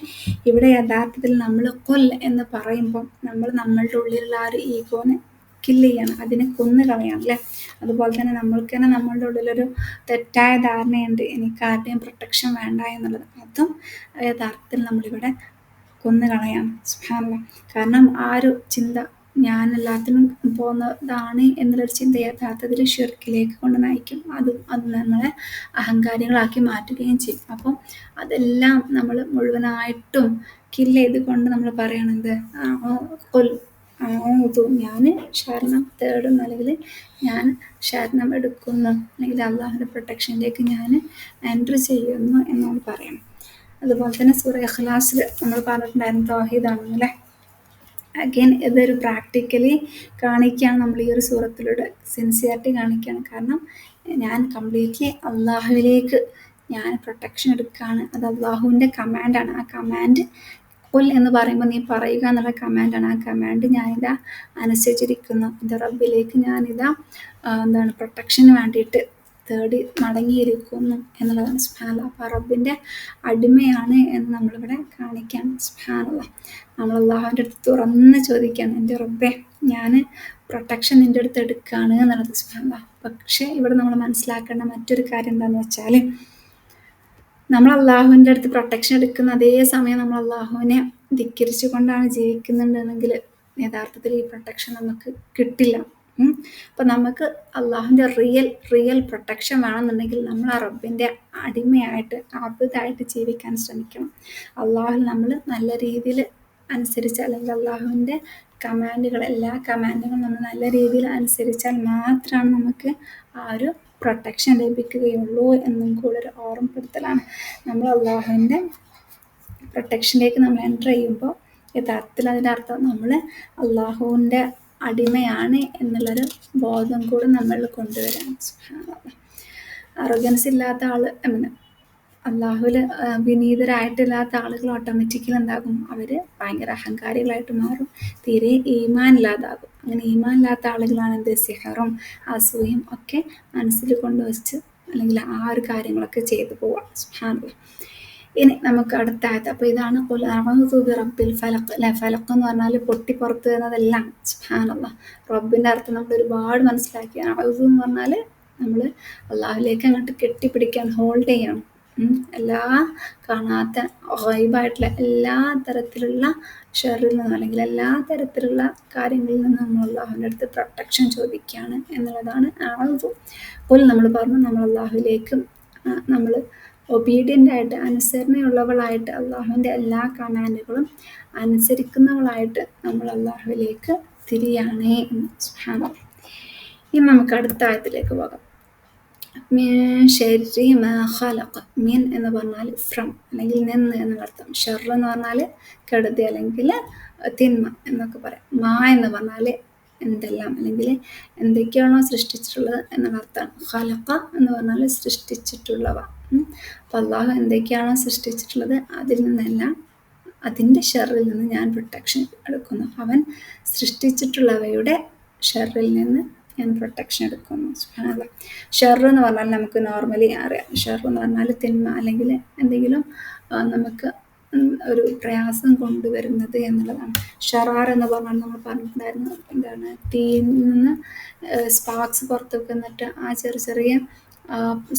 ഇവിടെ യഥാർത്ഥത്തിൽ നമ്മൾ കൊൽ എന്ന് പറയുമ്പോൾ നമ്മൾ നമ്മളുടെ ഉള്ളിലുള്ള ആ ഒരു ഈഗോനെ കില്ല് ചെയ്യണം, അതിനെ കൊന്നു കളയണം അല്ലേ. അതുപോലെ തന്നെ നമ്മൾക്ക് തന്നെ നമ്മളുടെ ഉള്ളിലൊരു തെറ്റായ ധാരണയുണ്ട്, എനിക്ക് ആരുടെയും പ്രൊട്ടക്ഷൻ വേണ്ട എന്നുള്ളത്. അതും യഥാർത്ഥത്തിൽ നമ്മളിവിടെ കൊന്നു കളയാണ്. സുബ്ഹാനല്ലാഹ്. കാരണം ആ ഒരു ചിന്ത, ഞാൻ എല്ലാത്തിനും പോകുന്നതാണ് എന്നുള്ളൊരു ചിന്ത യഥാർത്ഥത്തിൽ ഷിർക്കിലേക്ക് കൊണ്ട് നയിക്കും. അത് നമ്മളെ അഹങ്കാരികളാക്കി മാറ്റുകയും ചെയ്യും. അപ്പം അതെല്ലാം നമ്മൾ മുഴുവനായിട്ടും കില്ല് ചെയ്തുകൊണ്ട് നമ്മൾ പറയണത് ഞാൻ ശരണം തേടുന്നു, അല്ലെങ്കിൽ ഞാൻ ശരണം എടുക്കുന്നു, അല്ലെങ്കിൽ അള്ളാഹുവിൻ്റെ പ്രൊട്ടക്ഷനിലേക്ക് ഞാൻ എൻട്രി ചെയ്യുന്നു എന്നാണ് പറയണം. അതുപോലെ തന്നെ സൂറ ഇഖ്ലാസിൽ നമ്മൾ പറഞ്ഞിട്ടുണ്ടായിരുന്നു തൗഹീദാണെന്ന് അല്ലേ. അഗൈൻ ഇതൊരു പ്രാക്ടിക്കലി കാണിക്കുകയാണ് നമ്മൾ ഈ ഒരു സൂറത്തിലൂടെ, സിൻസിയറിറ്റി കാണിക്കുകയാണ്. കാരണം ഞാൻ കംപ്ലീറ്റ്ലി അള്ളാഹുവിലേക്ക് ഞാൻ പ്രൊട്ടക്ഷൻ എടുക്കുകയാണ്. അത് അള്ളാഹുവിൻ്റെ കമാൻഡാണ്. ആ കമാൻഡ് ഖുൽ എന്ന് പറയുമ്പോൾ നീ പറയുക എന്നുള്ള കമാൻഡാണ്. ആ കമാൻഡ് ഞാനിതാ അനുസരിച്ചിരിക്കുന്നു. എൻ്റെ റബ്ബിലേക്ക് ഞാനിതാ എന്താണ് പ്രൊട്ടക്ഷന് വേണ്ടിയിട്ട് തേടി മടങ്ങിയിരിക്കുന്നു എന്നുള്ളതാണ്. സുബ്ഹാനല്ലാഹ്. അപ്പോൾ റബ്ബിൻ്റെ അടിമയാണ് എന്ന് നമ്മളിവിടെ കാണിക്കുകയാണ്. സുബ്ഹാനല്ലാഹ്. നമ്മൾ അള്ളാഹുവിൻ്റെ അടുത്ത് തുറന്ന് ചോദിക്കുകയാണ്, എൻ്റെ റബ്ബേ ഞാൻ പ്രൊട്ടക്ഷൻ നിൻ്റെ അടുത്ത് എടുക്കുകയാണ് എന്നുള്ളത്. സുബ്ഹാനല്ലാഹ്. പക്ഷേ ഇവിടെ നമ്മൾ മനസ്സിലാക്കേണ്ട മറ്റൊരു കാര്യം എന്താണെന്ന് വെച്ചാൽ, നമ്മൾ അള്ളാഹുവിൻ്റെ അടുത്ത് പ്രൊട്ടക്ഷൻ എടുക്കുന്ന അതേ സമയം നമ്മൾ അള്ളാഹുവിനെ ധിക്കരിച്ചു കൊണ്ടാണ് ജീവിക്കുന്നുണ്ടെങ്കിൽ യഥാർത്ഥത്തിൽ ഈ പ്രൊട്ടക്ഷൻ നമുക്ക് കിട്ടില്ല. അപ്പം നമുക്ക് അള്ളാഹുവിൻ്റെ റിയൽ പ്രൊട്ടക്ഷൻ വേണമെന്നുണ്ടെങ്കിൽ നമ്മൾ ആ റബ്ബിൻ്റെ അടിമയായിട്ട് അബുദായിട്ട് ജീവിക്കാൻ ശ്രമിക്കണം. അള്ളാഹുവിൽ നമ്മൾ നല്ല രീതിയിൽ അനുസരിച്ച്, അല്ലെങ്കിൽ അള്ളാഹുവിൻ്റെ എല്ലാ കമാൻഡുകളും നമ്മൾ നല്ല രീതിയിൽ അനുസരിച്ചാൽ മാത്രമാണ് നമുക്ക് ആ ഒരു പ്രൊട്ടക്ഷൻ ലഭിക്കുകയുള്ളൂ എന്നും കൂടെ ഒരു ഓർമ്മപ്പെടുത്തലാണ്. നമ്മൾ അള്ളാഹുവിൻ്റെ പ്രൊട്ടക്ഷനിലേക്ക് നമ്മൾ എൻ്റർ ചെയ്യുമ്പോൾ യഥാർത്ഥത്തിൽ അതിൻ്റെ അർത്ഥം നമ്മൾ അള്ളാഹുവിൻ്റെ അടിമയാണ് എന്നുള്ളൊരു ബോധം കൂടെ നമ്മളിൽ കൊണ്ടുവരാൻ. സുബ്ഹാനല്ലാഹ്. അറോഗൻസ് ഇല്ലാത്ത ആൾ, അള്ളാഹുവിൽ വിനീതരായിട്ടില്ലാത്ത ആളുകൾ ഓട്ടോമാറ്റിക്കലി എന്താകും? അവർ ഭയങ്കര അഹങ്കാരികളായിട്ട് മാറും, തീരെ ഈമാൻ ഇല്ലാതാകും. അങ്ങനെ ഈമാൻ ഇല്ലാത്ത ആളുകളാണ് എന്ത്? സിഹറും അസൂയും ഒക്കെ മനസ്സിൽ കൊണ്ടുവച്ച് അല്ലെങ്കിൽ ആ ഒരു കാര്യങ്ങളൊക്കെ ചെയ്തു പോവാം. സുബ്ഹാനല്ലാഹ്. ഇനി നമുക്ക് അടുത്ത ആയത്ത്. അപ്പോൾ ഇതാണ് ഖുൽ അഊദു ബിറബ്ബിൽ ഫലഖ് അല്ലേ. ഫലഖ് എന്ന് പറഞ്ഞാൽ പൊട്ടി പുറത്ത് വരുന്നതെല്ലാം. സുബ്ഹാനല്ലാഹ്. റബ്ബിൻ്റെ അർത്ഥം നമ്മൾ ഒരുപാട് മനസ്സിലാക്കി. അഊദു എന്ന് പറഞ്ഞാൽ നമ്മൾ അള്ളാഹുലേക്ക് അങ്ങോട്ട് കെട്ടിപ്പിടിക്കാൻ, ഹോൾഡ് ചെയ്യണം. എല്ലാ കാണാത്ത ഗൈബായിട്ടുള്ള എല്ലാ തരത്തിലുള്ള ഷെറിൽ നിന്നും അല്ലെങ്കിൽ എല്ലാ തരത്തിലുള്ള കാര്യങ്ങളിൽ നിന്നും നമ്മൾ അള്ളാഹുവിൻ്റെ അടുത്ത് പ്രൊട്ടക്ഷൻ ചോദിക്കുകയാണ് എന്നുള്ളതാണ് അഊദു. ഖുൽ നമ്മൾ പറഞ്ഞു, നമ്മൾ അള്ളാഹുവിലേക്ക് നമ്മൾ ഒബീഡിയൻ്റ് ആയിട്ട്, അനുസരണയുള്ളവളായിട്ട്, അള്ളാഹുവിൻ്റെ എല്ലാ കമാൻഡുകളും അനുസരിക്കുന്നവളായിട്ട് നമ്മൾ മീൻ ഷെരി മാ ഖലഖ. മീൻ എന്ന് പറഞ്ഞാൽ ഫ്രം അല്ലെങ്കിൽ നിന്ന് എന്നുള്ള അർത്ഥം. ഷർ എന്ന് പറഞ്ഞാൽ കെടുതി അല്ലെങ്കിൽ തിന്മ എന്നൊക്കെ പറയാം. മാ എന്ന് പറഞ്ഞാൽ എന്തെല്ലാം അല്ലെങ്കിൽ എന്തൊക്കെയാണോ സൃഷ്ടിച്ചിട്ടുള്ളത് എന്നുള്ള അർത്ഥമാണ്. ഖലഖ എന്ന് പറഞ്ഞാൽ സൃഷ്ടിച്ചിട്ടുള്ളവ. അപ്പോൾ അള്ളാഹു എന്തൊക്കെയാണോ സൃഷ്ടിച്ചിട്ടുള്ളത് അതിൽ നിന്നെല്ലാം അതിൻ്റെ ഷെറിൽ നിന്ന് ഞാൻ പ്രൊട്ടക്ഷൻ എടുക്കുന്നു. അവൻ സൃഷ്ടിച്ചിട്ടുള്ളവയുടെ ഷെറിൽ നിന്ന് ഞാൻ പ്രൊട്ടക്ഷൻ എടുക്കുന്നു. സുബ്ഹാനല്ലാഹ്. ഷെർ എന്ന് പറഞ്ഞാൽ നമുക്ക് നോർമലി അറിയാം. ഷെർ എന്ന് പറഞ്ഞാൽ തിന്മ അല്ലെങ്കിൽ എന്തെങ്കിലും നമുക്ക് ഒരു പ്രയാസം കൊണ്ടുവരുന്നത് എന്നുള്ളതാണ്. ഷറാർ എന്ന് പറഞ്ഞാൽ നമ്മൾ പറഞ്ഞിട്ടുണ്ടായിരുന്നു എന്താണ്, തീയിൽ നിന്ന് സ്പാർക്സ് പുറത്തേക്ക് വന്നിട്ട് ആ ചെറിയ ചെറിയ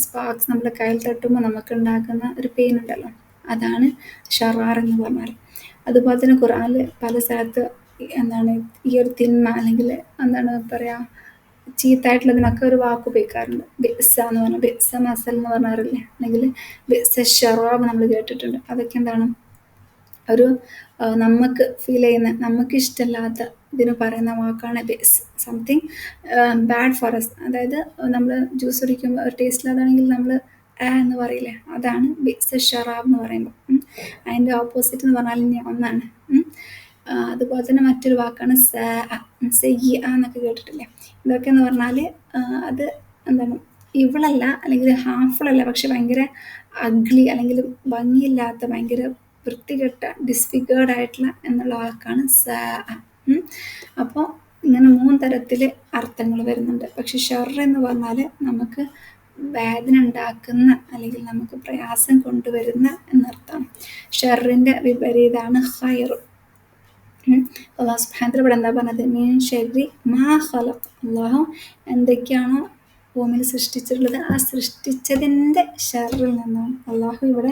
സ്പാർക്സ് നമ്മുടെ കയ്യിൽ തട്ടുമ്പോൾ നമുക്ക് ഉണ്ടാക്കുന്ന ഒരു പെയിൻ ഉണ്ടല്ലോ, അതാണ് ഷറാർ എന്ന് പറഞ്ഞാൽ. അതുപോലെ തന്നെ ഖുർആനിൽ പല സ്ഥലത്ത് എന്താണ് ഈ ഒരു തിന്മ അല്ലെങ്കിൽ എന്താണ് പറയുക, ചീത്തായിട്ടുള്ളതിനൊക്കെ ഒരു വാക്ക് ഉപയോഗിക്കാറുണ്ട്. ബിഅ്സ എന്ന് പറഞ്ഞാൽ, ബിഅ്സ മസൽ എന്ന് പറഞ്ഞാറില്ലേ, അല്ലെങ്കിൽ ബിഅ്സ ഷറാബ് നമ്മൾ കേട്ടിട്ടുണ്ട്. അതൊക്കെ എന്താണ് ഒരു നമുക്ക് ഫീൽ ചെയ്യുന്ന, നമുക്ക് ഇഷ്ടമല്ലാത്ത ഇതിന് പറയുന്ന വാക്കാണ് ബിഅ്സ്. Something bad for us. അതായത് നമ്മൾ ജ്യൂസ് കുടിക്കുമ്പോൾ ഒരു ടേസ്റ്റ് ഇല്ലാതാണെങ്കിൽ നമ്മൾ എന്ന് പറയില്ലേ, അതാണ് ബിഅ്സ ഷറാബ് എന്ന് പറയുമ്പോൾ. അതിൻ്റെ ഓപ്പോസിറ്റ് എന്ന് പറഞ്ഞാൽ ഇനി ഒന്നാണ്. അതുപോലെ തന്നെ മറ്റൊരു വാക്കാണ് സെയ്യ എന്നൊക്കെ കേട്ടിട്ടില്ലേ. ഇതൊക്കെ എന്ന് പറഞ്ഞാൽ അത് എന്താണ് ഇവളല്ല അല്ലെങ്കിൽ ഹാർംഫുൾ അല്ല, പക്ഷെ ഭയങ്കര അഗ്ലി അല്ലെങ്കിൽ ഭംഗിയില്ലാത്ത, ഭയങ്കര വൃത്തികെട്ട, ഡിസ്ഫിഗേർഡ് ആയിട്ടുള്ള എന്നുള്ള വാക്കാണ് അപ്പോൾ ഇങ്ങനെ 3 തരത്തിൽ അർത്ഥങ്ങൾ വരുന്നുണ്ട്. പക്ഷെ ഷർ എന്ന് പറഞ്ഞാൽ നമുക്ക് വേദന ഉണ്ടാക്കുന്ന അല്ലെങ്കിൽ നമുക്ക് പ്രയാസം കൊണ്ടുവരുന്ന എന്നർത്ഥമാണ്. ഷെറിൻ്റെ വിപരീതമാണ് ഖൈർ. അള്ളാഹു സുബ്ഹാനഹു ഇവിടെ എന്താ പറഞ്ഞത്, മീൻ ഷെരി മാ ഖലഖ. അള്ളാഹു എന്തൊക്കെയാണോ ഭൂമിയിൽ സൃഷ്ടിച്ചിട്ടുള്ളത് ആ സൃഷ്ടിച്ചതിൻ്റെ ഷെറിൽ നിന്നാണ്. അള്ളാഹു ഇവിടെ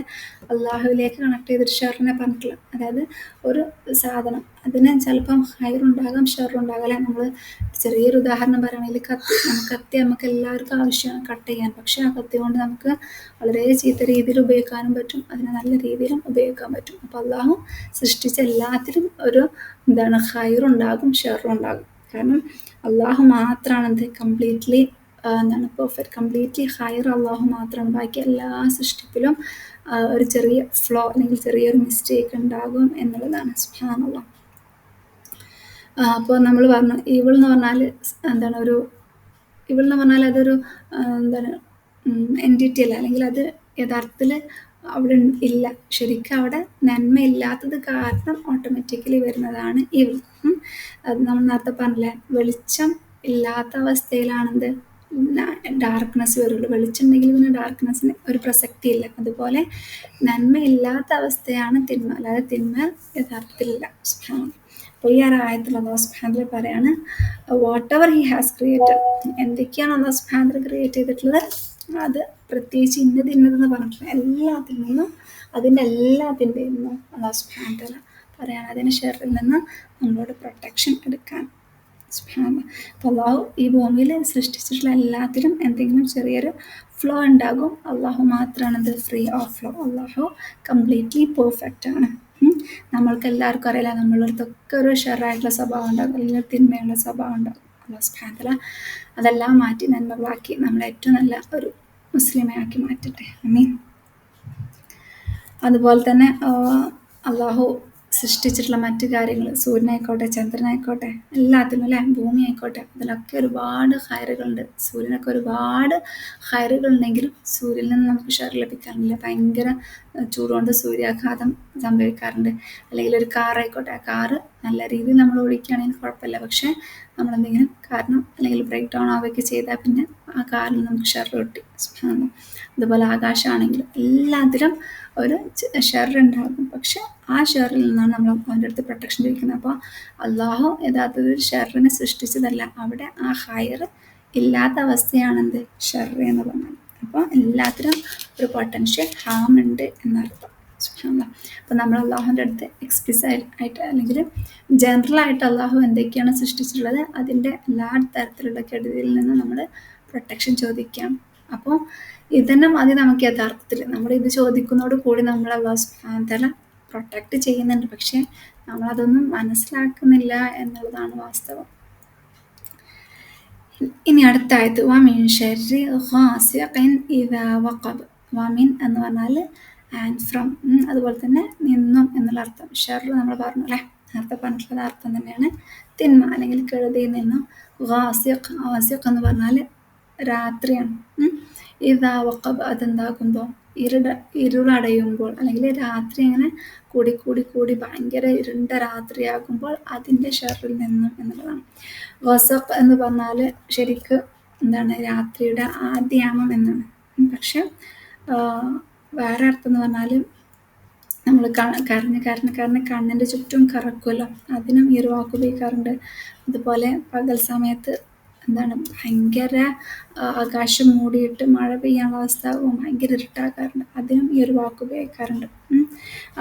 അള്ളാഹുവിലേക്ക് കണക്ട് ചെയ്തൊരു ഷെറിനെ പറഞ്ഞിട്ടില്ല. അതായത് ഒരു സാധനം അതിന് ചിലപ്പം ഹൈറുണ്ടാകാം ഷെറുണ്ടാകാം അല്ലെ. നമ്മൾ ചെറിയൊരു ഉദാഹരണം പറയുകയാണെങ്കിൽ കത്തി നമുക്ക് എല്ലാവർക്കും ആവശ്യമാണ് കട്ട് ചെയ്യാൻ. പക്ഷെ ആ കത്തി കൊണ്ട് നമുക്ക് വളരെ ചീത്ത രീതിയിൽ ഉപയോഗിക്കാനും പറ്റും, അതിനെ നല്ല രീതിയിലും ഉപയോഗിക്കാൻ പറ്റും. അപ്പോൾ അള്ളാഹു സൃഷ്ടിച്ച എല്ലാത്തിലും ഒരു എന്താണ് ഹൈറുണ്ടാകും ഷെറുണ്ടാകും. കാരണം അള്ളാഹു മാത്രമാണ് എന്ത് കംപ്ലീറ്റ്ലി എന്താണ് പെർഫെക്റ്റ്, കംപ്ലീറ്റ്ലി ഹൈർ അള്ളാഹു മാത്രമാണ്. ബാക്കി എല്ലാ സൃഷ്ടിപ്പിലും ഒരു ചെറിയ ഫ്ലോ അല്ലെങ്കിൽ ചെറിയൊരു മിസ്റ്റേക്ക് ഉണ്ടാകും എന്നുള്ളതാണ്. സുബ്ഹാനല്ലാഹ്. അപ്പോൾ നമ്മൾ പറഞ്ഞു ഇവൾ എന്ന് പറഞ്ഞാൽ എന്താണ് ഇവൾ എന്ന് പറഞ്ഞാൽ അതൊരു എന്താണ് എൻറ്റിറ്റി അല്ല, അല്ലെങ്കിൽ അത് യഥാർത്ഥത്തിൽ അവിടെ ഇല്ല. ശരിക്കും അവിടെ നന്മയില്ലാത്തത് കാരണം ഓട്ടോമാറ്റിക്കലി വരുന്നതാണ് ഇവൾ. അത് നമ്മൾ നേരത്തെ പറഞ്ഞില്ലേ, വെളിച്ചം ഇല്ലാത്ത അവസ്ഥയിലാണെന്ത് ഡാർക്ക്നെസ് വരുള്ളൂ. വെളിച്ചമുണ്ടെങ്കിൽ പിന്നെ ഡാർക്ക്നെസ്സിന് ഒരു പ്രസക്തിയില്ല. അതുപോലെ നന്മയില്ലാത്ത അവസ്ഥയാണ് തിന്മ, അല്ലാതെ തിന്മ യഥാർത്ഥത്തിലില്ല. അപ്പോൾ ഈ ഒരു ആയത്തിൽ അല്ലാഹു സുബ്ഹാനഹു പറയാണ് what ever he has created, എന്തൊക്കെയാണ് അല്ലാഹു സുബ്ഹാനഹു ക്രിയേറ്റ് ചെയ്തിട്ടുള്ളത് അത് പ്രത്യേകിച്ച് ഇന്നതെന്ന് പറഞ്ഞിട്ടില്ല. എല്ലാത്തിൽ നിന്നും അതിൻ്റെ എല്ലാത്തിൻ്റെയും നിന്നും അല്ലാഹു സുബ്ഹാനഹു പറയാണ് അതിന് ഷെറിൽ നിന്ന് നമ്മളോട് പ്രൊട്ടക്ഷൻ എടുക്കാൻ. സുബ്ഹാനല്ലാഹ്. അപ്പോൾ അള്ളാഹു ഈ ഭൂമിയിൽ സൃഷ്ടിച്ചിട്ടുള്ള എല്ലാത്തിലും എന്തെങ്കിലും ചെറിയൊരു ഫ്ലോ ഉണ്ടാകും. അള്ളാഹു മാത്രമാണ് ഇത് free of flow. Allah completely perfect ആണ്. നമ്മൾക്ക് എല്ലാവർക്കും അറിയില്ല, നമ്മളടുത്തൊക്കെ ഒരു ഷെറായിട്ടുള്ള സ്വഭാവം ഉണ്ടാകും, അല്ലെങ്കിൽ തിന്മയുള്ള സ്വഭാവം ഉണ്ടാകും. അള്ളാഹു സുബ്ഹാനഹു വതആല അതെല്ലാം മാറ്റി നന്മകളാക്കി നമ്മളെ ഏറ്റവും നല്ല ഒരു മുസ്ലിമയാക്കി മാറ്റട്ടെ. ആമീൻ. അതുപോലെ തന്നെ അള്ളാഹു സൃഷ്ടിച്ചിട്ടുള്ള മറ്റു കാര്യങ്ങൾ, സൂര്യനായിക്കോട്ടെ ചന്ദ്രനായിക്കോട്ടെ എല്ലാത്തിനും അല്ലേ, ഭൂമി ആയിക്കോട്ടെ, അതിലൊക്കെ ഒരുപാട് ഹൈറുകളുണ്ട്. സൂര്യനൊക്കെ ഒരുപാട് ഹൈറുകളുണ്ടെങ്കിലും സൂര്യനിൽ നിന്ന് നമുക്ക് ഷെർ ലഭിക്കാറില്ല. ഭയങ്കര ചൂടുകൊണ്ട് സൂര്യാഘാതം സംഭവിക്കാറുണ്ട്. അല്ലെങ്കിൽ ഒരു കാറായിക്കോട്ടെ, ആ കാറ് നല്ല രീതിയിൽ നമ്മൾ ഓടിക്കുകയാണെങ്കിൽ കുഴപ്പമില്ല. പക്ഷേ നമ്മളെന്തെങ്കിലും കാരണം അല്ലെങ്കിൽ ബ്രേക്ക് ഡൗൺ ആവുകയൊക്കെ ചെയ്താൽ പിന്നെ ആ കാറിൽ നമുക്ക് ഷെർ കിട്ടി. അതുപോലെ ആകാശമാണെങ്കിലും എല്ലാത്തിലും ഒരു ഷെറുണ്ടാകും. പക്ഷെ ആ ഷെറിൽ നിന്നാണ് നമ്മൾ അവൻ്റെ അടുത്ത് പ്രൊട്ടക്ഷൻ ചോദിക്കുന്നത്. അപ്പോൾ അള്ളാഹു യഥാർത്ഥത്തിൽ ഒരു ഷെറിനെ സൃഷ്ടിച്ചതല്ല, അവിടെ ആ ഹൈർ ഇല്ലാത്ത അവസ്ഥയാണെന്ത് ഷെർ എന്ന് പറഞ്ഞത്. അപ്പോൾ എല്ലാത്തിനും ഒരു പൊട്ടൻഷ്യൽ ഹാം ഉണ്ട് എന്നർത്ഥം. അപ്പോൾ നമ്മൾ അള്ളാഹുവിൻ്റെ അടുത്ത് എക്സ്പ്ലിസിറ്റ് ആയിട്ട് അല്ലെങ്കിൽ ജനറലായിട്ട് അള്ളാഹു എന്തൊക്കെയാണ് സൃഷ്ടിച്ചിട്ടുള്ളത് അതിൻ്റെ എല്ലാ തരത്തിലുള്ള കെടുതിയിൽ നിന്ന് നമ്മൾ പ്രൊട്ടക്ഷൻ ചോദിക്കാം. അപ്പോൾ ഇതന്നെ മതി നമുക്ക് യഥാർത്ഥത്തിൽ. നമ്മളിത് ചോദിക്കുന്നതോട് കൂടി നമ്മൾ അല്ലാഹു സുബ്ഹാനഹു വതആല പ്രൊട്ടക്റ്റ് ചെയ്യുന്നുണ്ട്. പക്ഷേ നമ്മളതൊന്നും മനസ്സിലാക്കുന്നില്ല എന്നുള്ളതാണ് വാസ്തവം. ഇനി അടുത്ത ആയത്ത് വമിൻ ഷർരി ഖാസിഖിൻ ഇദാ വഖബ്. വമിൻ എന്ന് പറഞ്ഞാൽ ആൻഡ് ഫ്രം, അതുപോലെ തന്നെ നിന്നും എന്നുള്ള അർത്ഥം. ഷർ നമ്മൾ പറഞ്ഞു അല്ലേ, നേരത്തെ പറഞ്ഞിട്ടുള്ളത് അർത്ഥം തന്നെയാണ്. തിന്മ അല്ലെങ്കിൽ കെടുതിയിൽ നിന്നും. ഖാസിഖ്, ഖാസിഖ് എന്ന് പറഞ്ഞാൽ രാത്രിയാണ്. ഇദാ വഖബ് അതെന്താകുമ്പോൾ ഇരുളടയുമ്പോൾ അല്ലെങ്കിൽ രാത്രി ഇങ്ങനെ കൂടി കൂടി കൂടി ഭയങ്കര ഇരുണ്ട രാത്രിയാകുമ്പോൾ അതിൻ്റെ ഷർറിൽ നിന്നും എന്നുള്ളതാണ്. വസഖ് എന്ന് പറഞ്ഞാൽ ശരിക്ക് എന്താണ്, രാത്രിയുടെ ആദ്യയാമം എന്നാണ്. പക്ഷെ വേറെ അർത്ഥം എന്ന് പറഞ്ഞാൽ നമ്മൾ കരഞ്ഞ് കണ്ണിൻ്റെ ചുറ്റും കറക്കുമല്ലോ, അതിനും ഈ ഒരു വാക്ക് ഉപയോഗിക്കാറുണ്ട്. അതുപോലെ പകൽ സമയത്ത് എന്താണ് ഭയങ്കര ആകാശം മൂടിയിട്ട് മഴ പെയ്യാനുള്ള അവസ്ഥ ഭയങ്കര ഇരുട്ടാക്കാറുണ്ട്, അതിനും ഈ ഒരു വാക്ക് ഉപയോഗിക്കാറുണ്ട്.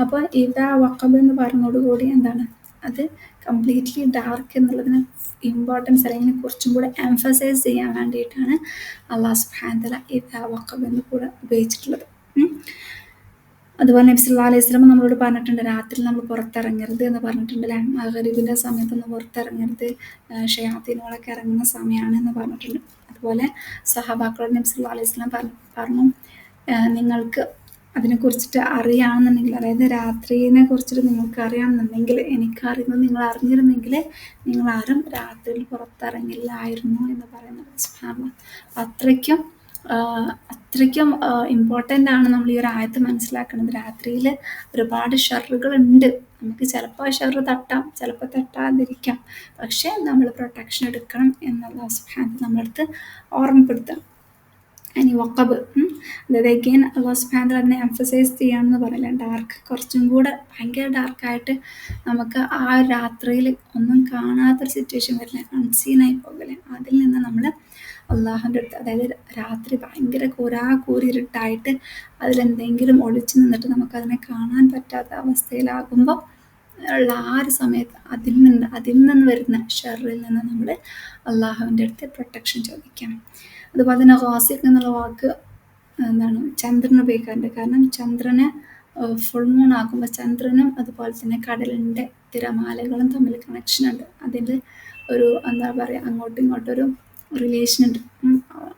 അപ്പോൾ ഇതാ വഖബ് എന്ന് പറയുന്നതോടുകൂടി എന്താണ്, അത് കംപ്ലീറ്റ്ലി ഡാർക്ക് എന്നുള്ളതിന് ഇമ്പോർട്ടൻസ് അല്ലെങ്കിൽ കുറച്ചും കൂടെ എംഫസൈസ് ചെയ്യാൻ വേണ്ടിയിട്ടാണ് അല്ലാഹു സുബ്ഹാനഹു വ തആല ഇദാ വഖബ് എന്ന് കൂടെ ഉപയോഗിച്ചിട്ടുള്ളത്. അതുപോലെ നബി സല്ലല്ലാഹു അലൈഹി വസല്ലം നമ്മളോട് പറഞ്ഞിട്ടുണ്ട്, രാത്രി നമ്മൾ പുറത്തിറങ്ങരുത് എന്ന് പറഞ്ഞിട്ടുണ്ട് അല്ലേ. മഗ്‌രിബിൻ്റെ സമയത്തൊന്നും പുറത്തിറങ്ങരുത്, ഷയാത്തീനുകളൊക്കെ ഇറങ്ങുന്ന സമയമാണ് എന്ന് പറഞ്ഞിട്ടുണ്ട്. അതുപോലെ സഹാബാക്കളോട് നബി സല്ലല്ലാഹു അലൈഹി വസല്ലം പറഞ്ഞു നിങ്ങൾക്ക് അതിനെക്കുറിച്ചിട്ട് അറിയാമെന്നുണ്ടെങ്കിൽ, അതായത് രാത്രിയെ കുറിച്ചിട്ട് നിങ്ങൾക്ക് അറിയാമെന്നുണ്ടെങ്കിൽ, എനിക്കറിയുന്നത് നിങ്ങൾ അറിഞ്ഞിരുന്നെങ്കിൽ നിങ്ങളാരും രാത്രിയിൽ പുറത്തിറങ്ങില്ലായിരുന്നു എന്ന് പറയുന്നത്. സുബ്ഹാനല്ലാഹ്. അത്രയ്ക്കും ഇമ്പോർട്ടൻ്റ് ആണ് നമ്മൾ ഈ ഒരു ആയത്ത് മനസ്സിലാക്കുന്നത്. രാത്രിയിൽ ഒരുപാട് ഷർറുകളുണ്ട്, നമുക്ക് ചിലപ്പോൾ ആ ഷർറ് തട്ടാം, ചിലപ്പോൾ തട്ടാതിരിക്കാം. പക്ഷേ നമ്മൾ പ്രൊട്ടക്ഷൻ എടുക്കണം എന്നുള്ള സുബ്ഹാനല്ലാഹ് നമ്മളടുത്ത് ഓർമ്മപ്പെടുത്തണം. ഇനി വഖബ്, അതായത് അഗെയിൻ അല്ലാഹു സുബ്ഹാനഹു വ തആല അതിനെ എംഫസൈസ് ചെയ്യാമെന്ന് പറയില്ല. ഡാർക്ക്, കുറച്ചും കൂടെ ഭയങ്കര ഡാർക്കായിട്ട് നമുക്ക് ആ രാത്രിയിൽ ഒന്നും കാണാത്തൊരു സിറ്റുവേഷൻ വരില്ലേ, അൺസീനായി പോകല്ലേ, അതിൽ നിന്ന് നമ്മൾ അള്ളാഹുവിൻ്റെ അടുത്ത്, അതായത് രാത്രി ഭയങ്കര കൂരിരുട്ടായിട്ട് അതിലെന്തെങ്കിലും ഒളിച്ചു നിന്നിട്ട് നമുക്കതിനെ കാണാൻ പറ്റാത്ത അവസ്ഥയിലാകുമ്പോൾ ഉള്ള ആ ഒരു സമയത്ത് അതിൽ നിന്ന് വരുന്ന ഷർറിൽ നിന്ന് നമ്മൾ അള്ളാഹുവിൻ്റെ അടുത്ത് പ്രൊട്ടക്ഷൻ ചോദിക്കാം. അതുപോലെ തന്നെ ഖാസിഖ് എന്നുള്ള വാക്ക് എന്താണ്, ചന്ദ്രന് ഉപയോഗിക്കാറുണ്ട്. കാരണം ചന്ദ്രന് ഫുൾ മൂൺ ആകുമ്പോൾ ചന്ദ്രനും അതുപോലെ തന്നെ കടലിൻ്റെ തിരമാലകളും തമ്മിൽ കണക്ഷൻ ഉണ്ട്. അതിൽ ഒരു എന്താ പറയുക, അങ്ങോട്ടും ഇങ്ങോട്ടൊരു റിലേഷൻ ഉണ്ട്.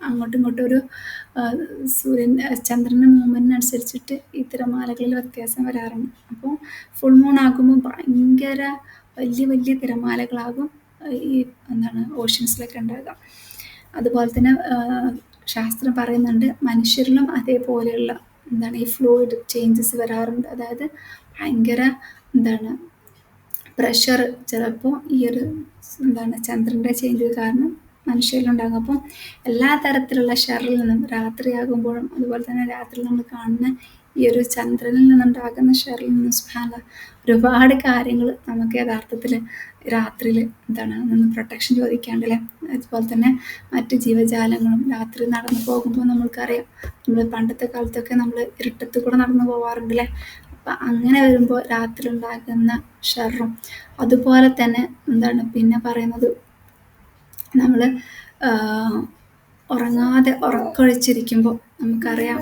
അങ്ങോട്ടും ഇങ്ങോട്ടും ഒരു ചന്ദ്രൻ്റെ മൂവ്മെൻറ്റിനനുസരിച്ചിട്ട് ഈ തിരമാലകളിൽ വ്യത്യാസം വരാറുണ്ട്. അപ്പോൾ ഫുൾ മൂൺ ആകുമ്പോൾ ഭയങ്കര വലിയ വലിയ തിരമാലകളാകും ഈ എന്താണ് ഓഷ്യൻസിലൊക്കെ ഉണ്ടാകുക. അതുപോലെ തന്നെ ശാസ്ത്രം പറയുന്നുണ്ട് മനുഷ്യരിലും അതേപോലെയുള്ള എന്താണ് ഈ ഫ്ലൂയിഡ് ചേഞ്ചസ് വരാറുണ്ട്. അതായത് ഭയങ്കര എന്താണ് പ്രഷർ ചിലപ്പോൾ ഈ ഒരു എന്താണ് ചന്ദ്രൻ്റെ ചേഞ്ച് കാരണം മനുഷ്യരിലുണ്ടാകും. അപ്പം എല്ലാ തരത്തിലുള്ള ഷർറിൽ നിന്നും രാത്രിയാകുമ്പോഴും അതുപോലെ തന്നെ രാത്രി നമ്മൾ കാണുന്ന ഈ ഒരു ചന്ദ്രനിൽ നിന്നുണ്ടാകുന്ന ഷർറിൽ നിന്നും സുബ്ഹാനല്ലാഹ് ഒരുപാട് കാര്യങ്ങൾ നമുക്ക് യഥാർത്ഥത്തിൽ രാത്രിയിൽ എന്താണ് നിന്ന് പ്രൊട്ടക്ഷൻ ചോദിക്കാണ്ടല്ലേ. അതുപോലെ തന്നെ മറ്റ് ജീവജാലങ്ങളും രാത്രി നടന്നു പോകുമ്പോൾ നമ്മൾക്കറിയാം, നമ്മൾ പണ്ടത്തെ കാലത്തൊക്കെ നമ്മൾ ഇരുട്ടത്ത് കൂടെ നടന്നു പോകാറുണ്ടല്ലേ. അപ്പം അങ്ങനെ വരുമ്പോൾ രാത്രി ഉണ്ടാകുന്ന ഷർറും അതുപോലെ തന്നെ എന്താണ് പിന്നെ പറയുന്നത്, നമ്മൾ ഉറക്കമൊഴിച്ചിരിക്കുമ്പോൾ നമുക്കറിയാം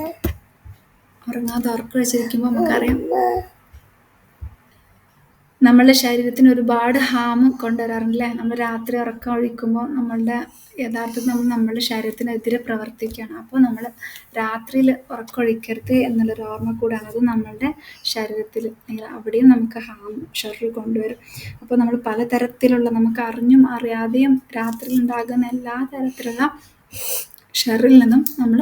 നമ്മളുടെ ശരീരത്തിന് ഒരുപാട് ഹാം കൊണ്ടുവരാറുണ്ടല്ലേ. നമ്മൾ രാത്രി ഉറക്കം ഒഴിക്കുമ്പോൾ യഥാർത്ഥത്തിൽ നമ്മളുടെ ശരീരത്തിനെതിരെ പ്രവർത്തിക്കുകയാണ്. അപ്പോൾ നമ്മൾ രാത്രിയിൽ ഉറക്കമൊഴിക്കരുത് എന്നുള്ളൊരു ഓർമ്മ കൂടാണ്. അത് നമ്മളുടെ ശരീരത്തിൽ അല്ലെങ്കിൽ അവിടെയും നമുക്ക് ഹാം ഷർറ് കൊണ്ടുവരും. അപ്പോൾ നമ്മൾ പലതരത്തിലുള്ള നമുക്ക് അറിഞ്ഞും അറിയാതെയും രാത്രിയിൽ ഉണ്ടാകുന്ന എല്ലാ തരത്തിലുള്ള ഷർറിൽ നിന്നും നമ്മൾ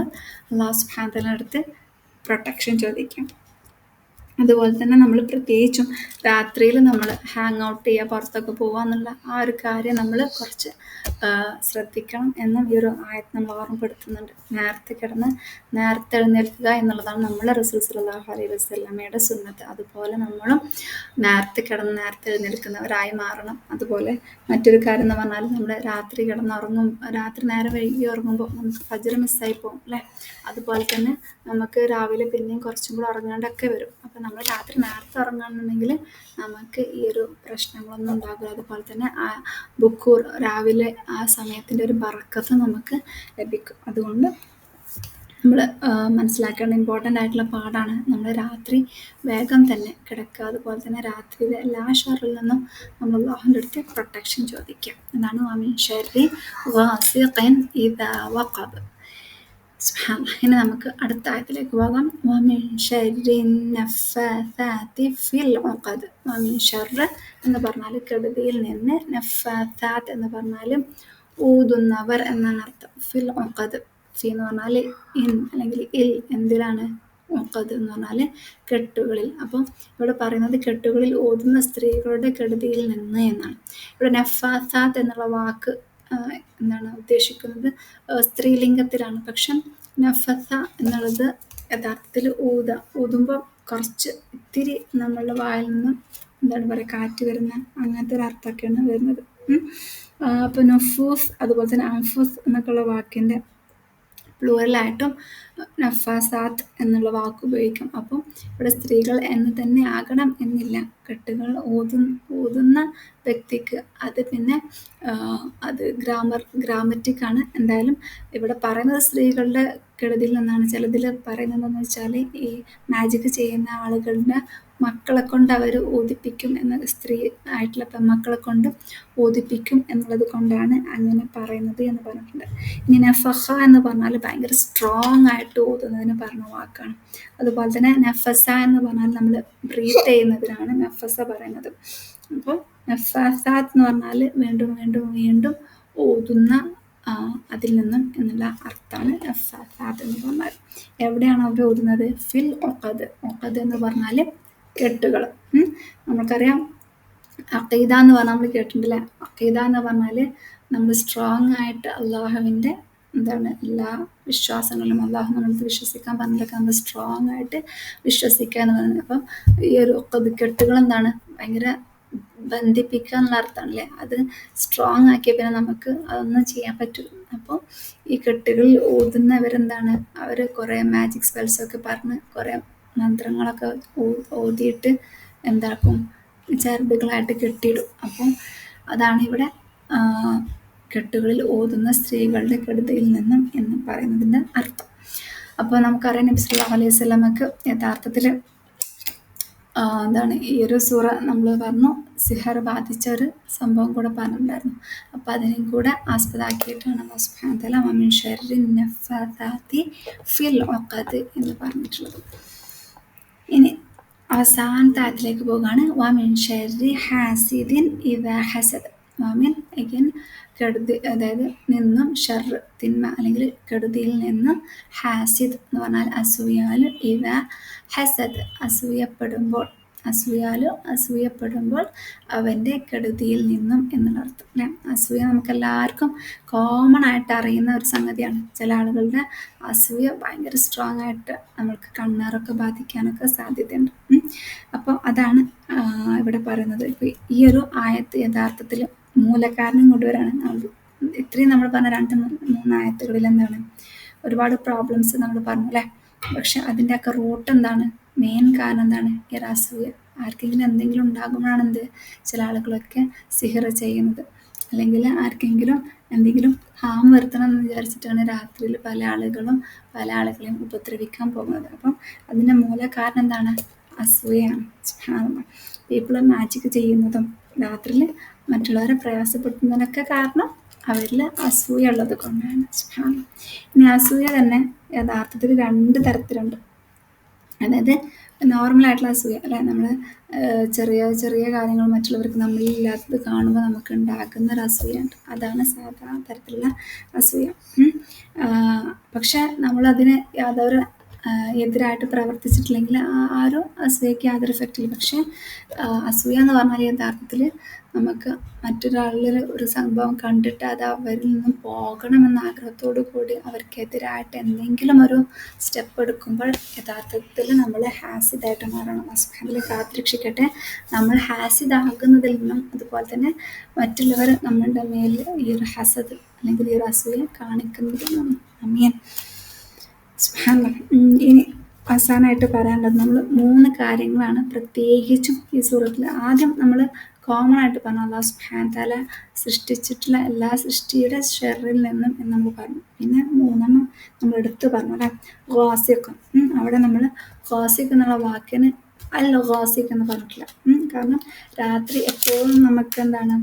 അല്ലാഹു സുബ്ഹാനഹു വ തആലയുടെ അടുത്ത് പ്രൊട്ടക്ഷൻ ചോദിക്കാം. അതുപോലെ തന്നെ നമ്മൾ പ്രത്യേകിച്ചും രാത്രിയിൽ നമ്മൾ ഹാങ് ഔട്ട് ചെയ്യുക, പുറത്തൊക്കെ പോകുക എന്നുള്ള ആ ഒരു കാര്യം നമ്മൾ കുറച്ച് ശ്രദ്ധിക്കണം എന്നും ഈ ഒരു ആയത്ത് നമ്മൾ ഓർമ്മപ്പെടുത്തുന്നുണ്ട്. നേരത്തെ കിടന്ന് നേരത്തെ എഴുന്നേൽക്കുക എന്നുള്ളതാണ് നമ്മളെ റസൂൽ സ്വല്ലല്ലാഹു അലൈഹി വസല്ലമയുടെ സുന്നത്ത്. അതുപോലെ നമ്മളും നേരത്തെ കിടന്ന് നേരത്തെ എഴുന്നേൽക്കുന്നവരായി മാറണം. അതുപോലെ മറ്റൊരു കാര്യം എന്ന് പറഞ്ഞാൽ നമ്മൾ രാത്രി രാത്രി നേരം വൈകി ഉറങ്ങുമ്പോൾ നമുക്ക് ഫജ്ർ മിസ്സായി പോകും അല്ലേ. അതുപോലെ തന്നെ നമുക്ക് രാവിലെ പിന്നെയും കുറച്ചും കൂടെ ഉറങ്ങേണ്ടൊക്കെ വരും. അപ്പോൾ നമ്മൾ രാത്രി നേരത്തെ ഉറങ്ങുകയാണെന്നുണ്ടെങ്കിൽ നമുക്ക് ഈ ഒരു പ്രശ്നങ്ങളൊന്നും ഉണ്ടാകില്ല. അതുപോലെ തന്നെ ആ ബുക്കൂർ രാവിലെ ആ സമയത്തിൻ്റെ ഒരു ബറക്കത്ത് നമുക്ക് ലഭിക്കും. അതുകൊണ്ട് നമ്മൾ മനസ്സിലാക്കേണ്ട ഇമ്പോർട്ടൻ്റ് ആയിട്ടുള്ള പാഠാണ്. നമ്മൾ രാത്രി വേഗം തന്നെ കിടക്കുക. അതുപോലെ തന്നെ രാത്രിയിലെ എല്ലാ ഷറിൽ നിന്നും നമ്മൾ അള്ളാഹുവിൻ്റെ അടുത്ത് പ്രൊട്ടക്ഷൻ ചോദിക്കുക. അതാണ് വമിൻ ശർരി ഗാസിഖിൻ ഇദാ വഖബ്. സുബ്ഹാനല്ലാഹ്. ഇനി നമുക്ക് അടുത്ത ആയത്തിലേക്ക് പോകാം. വമിൻ ശർരി നഫ്ഫാഥാത്തി ഫിൽ ഉഖദ്. വമിൻ ശർറ് എന്ന് പറഞ്ഞാൽ കെടുതിയിൽ നിന്ന്, നഫ്ഫാഥാത്ത് എന്ന് പറഞ്ഞാൽ ഊതുന്നവർ എന്നാണ് അർത്ഥം. ഫിൽ ഉഖദ്, ഫി എന്ന് പറഞ്ഞാൽ ഇൻ അല്ലെങ്കിൽ ഇൽ, എന്തിലാണ്? ഉഖദ് എന്ന് പറഞ്ഞാൽ കെട്ടുകളിൽ. അപ്പം ഇവിടെ പറയുന്നത് കെട്ടുകളിൽ ഓതുന്ന സ്ത്രീകളുടെ കെടുതിയിൽ നിന്ന് എന്നാണ്. ഇവിടെ നഫ്ഫാസാത്ത് എന്നുള്ള വാക്ക് എന്താണ് ഉദ്ദേശിക്കുന്നത്? സ്ത്രീലിംഗത്തിലാണ്. പക്ഷെ നഫസ എന്നുള്ളത് യഥാർത്ഥത്തിൽ ഊതുമ്പോൾ കുറച്ച് ഇത്തിരി നമ്മളുടെ വായിൽ നിന്നും എന്താണ് പറയുക, കാറ്റ് വരുന്ന അങ്ങനത്തെ ഒരു അർത്ഥമൊക്കെയാണ് വരുന്നത്. അപ്പോൾ നഫൂസ് അതുപോലെ തന്നെ അൻഫൂസ് എന്നൊക്കെയുള്ള വാക്കിൻ്റെ പ്ലൂറലായിട്ടും നഫാസാത്ത് എന്നുള്ള വാക്ക് ഉപയോഗിക്കും. അപ്പം ഇവിടെ സ്ത്രീകൾ എന്ന് തന്നെ ആകണം എന്നില്ല. കെട്ടുകൾ ഊതുന്ന വ്യക്തിക്ക് അത് പിന്നെ അത് ഗ്രാമറ്റിക്കാണ്. എന്തായാലും ഇവിടെ പറയുന്നത് സ്ത്രീകളുടെ കെടുതിയിൽ നിന്നാണ്. ചിലതിൽ പറയുന്നതെന്ന് വെച്ചാൽ ഈ മാജിക് ചെയ്യുന്ന ആളുകളുടെ മക്കളെ കൊണ്ട് അവർ ഊതിപ്പിക്കും എന്ന, സ്ത്രീ ആയിട്ടുള്ള പെൺമക്കളെ കൊണ്ട് ഊതിപ്പിക്കും എന്നുള്ളത് കൊണ്ടാണ് അങ്ങനെ പറയുന്നത് എന്ന് പറഞ്ഞിട്ടുണ്ട്. ഇനി നഫഹ എന്ന് പറഞ്ഞാൽ ഭയങ്കര സ്ട്രോങ് ആയിട്ട് ഊതുന്നതിന് പറഞ്ഞ വാക്കാണ്. അതുപോലെ തന്നെ നഫസ എന്ന് പറഞ്ഞാൽ നമ്മൾ ബ്രീത്ത് ചെയ്യുന്നതിനാണ് നഫസ പറയുന്നത്. അപ്പോൾ നഫാസാത്ത് എന്ന് പറഞ്ഞാൽ വീണ്ടും വീണ്ടും വീണ്ടും ഊതുന്ന, അതിൽ നിന്നും എന്നുള്ള അർത്ഥമാണ് നഫാസാത്ത് എന്ന് പറഞ്ഞാൽ. എവിടെയാണ് അവർ ഊതുന്നത്? ഫിൽ ഉഖദ്. ഉഖദ് എന്ന് പറഞ്ഞാൽ കെട്ടുകൾ. നമുക്കറിയാം അഖീദ എന്ന് പറഞ്ഞാൽ നമ്മൾ കേട്ടിട്ടുണ്ടല്ലേ. അഖീദ എന്ന് പറഞ്ഞാൽ നമ്മൾ സ്ട്രോങ് ആയിട്ട് അള്ളാഹുവിൻ്റെ എന്താണ് എല്ലാ വിശ്വാസങ്ങളിലും അള്ളാഹു നമ്മളടുത്ത് വിശ്വസിക്കാൻ പറഞ്ഞിട്ടൊക്കെ നമ്മൾ സ്ട്രോങ് ആയിട്ട് വിശ്വസിക്കുക എന്ന് പറയുന്നത്. അപ്പം ഈ ഒരു കെട്ടുകൾ എന്താണ് ഭയങ്കര ബന്ധിപ്പിക്കുക എന്നുള്ള അർത്ഥമാണല്ലേ. അത് സ്ട്രോങ് ആക്കിയ പിന്നെ നമുക്ക് അതൊന്നും ചെയ്യാൻ പറ്റില്ല. അപ്പോൾ ഈ കെട്ടുകളിൽ ഊതുന്നവരെന്താണ്, അവർ കുറേ മാജിക് സ്പെൽസൊക്കെ പറഞ്ഞ് കുറേ മന്ത്രങ്ങളൊക്കെ ഓതിയിട്ട് എന്താക്കും, ചരടുകളായിട്ട് കെട്ടിയിടും. അപ്പം അതാണ് ഇവിടെ കെട്ടുകളിൽ ഓതുന്ന സ്ത്രീകളുടെ കെടുതിയിൽ നിന്നും എന്ന് പറയുന്നതിൻ്റെ അർത്ഥം. അപ്പോൾ നമുക്കറിയാം നബി സല്ലല്ലാഹു അലൈഹി വസല്ലമക്ക് യഥാർത്ഥത്തിൽ എന്താണ് ഈ ഒരു സൂറ നമ്മൾ പറഞ്ഞു സിഹർ ബാധിച്ച ഒരു സംഭവം കൂടെ പറഞ്ഞിട്ടുണ്ടായിരുന്നു. അപ്പോൾ അതിനെയും കൂടെ ആസ്പദമാക്കിയിട്ടാണ് അല്ലാഹു സുബ്ഹാനഹു വ തആല വമിൻ ശർരി നഫ്ഫാഥാത്തി ഫിൽ ഉഖദ് എന്ന് പറഞ്ഞിട്ടുള്ളത്. ഇനി അവസാനത്തെ ആയത്തിലേക്ക് പോകുകയാണ്. വമിൻ ശർരി ഹാസിദിൻ ഇദാ ഹസദ്. വമിൻ അഗൈൻ കെടുതി, അതായത് നിന്നും, ഷർറ് തിന്മ അല്ലെങ്കിൽ കെടുതിയിൽ നിന്ന്, ഹാസിദ് എന്ന് പറഞ്ഞാൽ അസൂയാൽ, ഇദാ ഹസദ് അസൂയപ്പെടുമ്പോൾ അവൻ്റെ കെടുതിയിൽ നിന്നും എന്നുള്ള അർത്ഥം അല്ലേ. അസൂയ നമുക്കെല്ലാവർക്കും കോമൺ ആയിട്ട് അറിയുന്ന ഒരു സംഗതിയാണ്. ചില ആളുകളുടെ അസൂയ ഭയങ്കര സ്ട്രോങ് ആയിട്ട് നമ്മൾക്ക് കണ്ണേറൊക്കെ ബാധിക്കാനൊക്കെ സാധ്യതയുണ്ട്. അപ്പോൾ അതാണ് ഇവിടെ പറയുന്നത്. ഇപ്പോൾ ഈ ഒരു ആയത്ത് യഥാർത്ഥത്തിൽ മൂലകാരണം കൊണ്ടുവരാണ്. ഇത്രയും നമ്മൾ പറഞ്ഞ 2-3 ആയത്തുകളിൽ എന്താണ് ഒരുപാട് പ്രോബ്ലംസ് നമ്മൾ പറഞ്ഞു അല്ലേ. പക്ഷെ അതിൻ്റെ ഒക്കെ റൂട്ട് എന്താണ്, മെയിൻ കാരണം എന്താണ്? ഈ അസൂയ. ആർക്കെങ്കിലും എന്തെങ്കിലും ഉണ്ടാകുമ്പോഴാണ് ചില ആളുകളൊക്കെ സിഹർ ചെയ്യുന്നത്, അല്ലെങ്കിൽ ആർക്കെങ്കിലും എന്തെങ്കിലും ഹാം വരുത്തണം എന്ന് വിചാരിച്ചിട്ടാണ് രാത്രിയിൽ പല ആളുകളെയും ഉപദ്രവിക്കാൻ പോകുന്നത്. അപ്പം അതിൻ്റെ മൂല കാരണം എന്താണ്? അസൂയയാണ്. പീപ്പിൾ മാജിക് ചെയ്യുന്നതും രാത്രിയിൽ മറ്റുള്ളവരെ പ്രയാസപ്പെടുത്തുന്നതിനൊക്കെ കാരണം അവരിൽ അസൂയ ഉള്ളത് കൊണ്ടാണ്. ഇനി അസൂയ തന്നെ യഥാർത്ഥത്തിൽ 2 തരത്തിലുണ്ട്. അതായത് നോർമലായിട്ടുള്ള അസൂയ അല്ലേ, നമ്മൾ ചെറിയ ചെറിയ കാര്യങ്ങൾ മറ്റുള്ളവർക്ക് നമ്മളില്ലാത്തത് കാണുമ്പോൾ നമുക്ക് ഉണ്ടാക്കുന്ന ഒരു അസൂയുണ്ട്. അതാണ് സാധാരണ തരത്തിലുള്ള അസൂയ. പക്ഷെ നമ്മളതിന് യാതൊരു എതിരായിട്ട് പ്രവർത്തിച്ചിട്ടില്ലെങ്കിൽ ആ ഒരു അസൂയയ്ക്ക് യാതൊരു എഫക്റ്റില്ല. പക്ഷെ അസൂയ എന്ന് പറഞ്ഞാൽ യഥാർത്ഥത്തിൽ നമുക്ക് മറ്റൊരാളിൽ ഒരു സംഭവം കണ്ടിട്ട് അത് അവരിൽ നിന്നും പോകണമെന്ന ആഗ്രഹത്തോടു കൂടി അവർക്കെതിരായിട്ട് എന്തെങ്കിലും ഒരു സ്റ്റെപ്പ് എടുക്കുമ്പോൾ യഥാർത്ഥത്തിൽ നമ്മൾ ഹാസിദായിട്ട് മാറണം. അതിൽ കാത്തിരക്ഷിക്കട്ടെ. നമ്മൾ ഹാസിദാകുന്നതിൽ നിന്നും അതുപോലെ തന്നെ മറ്റുള്ളവർ നമ്മളുടെ മേൽ ഈ ഒരു ഹസദ് അല്ലെങ്കിൽ ഈ ഒരു അസൂയ കാണിക്കുന്നതിൽ നിന്നും. അമീൻ. ഇനി അവസാനമായിട്ട് പറയാനുള്ളത് നമ്മൾ 3 കാര്യങ്ങളാണ് പ്രത്യേകിച്ചും ഈ സൂറത്തിൽ. ആദ്യം നമ്മൾ കോമൺ ആയിട്ട് പറഞ്ഞു അള്ളാഹു സുബ്ഹാനഹു തആല സൃഷ്ടിച്ചിട്ടുള്ള എല്ലാ സൃഷ്ടിയുടെ ഷെറിൽ നിന്നും എന്ന് നമ്മൾ പറഞ്ഞു. പിന്നെ 3 നമ്മൾ എടുത്തു പറഞ്ഞു അല്ലെ, ഖാസിഖ്. അവിടെ നമ്മൾ ഖാസിഖ് എന്നുള്ള വാക്കിന് അൽ ഖാസിഖ് എന്ന് പറഞ്ഞിട്ടില്ല. കാരണം രാത്രി എപ്പോഴും നമുക്ക് എന്താണ്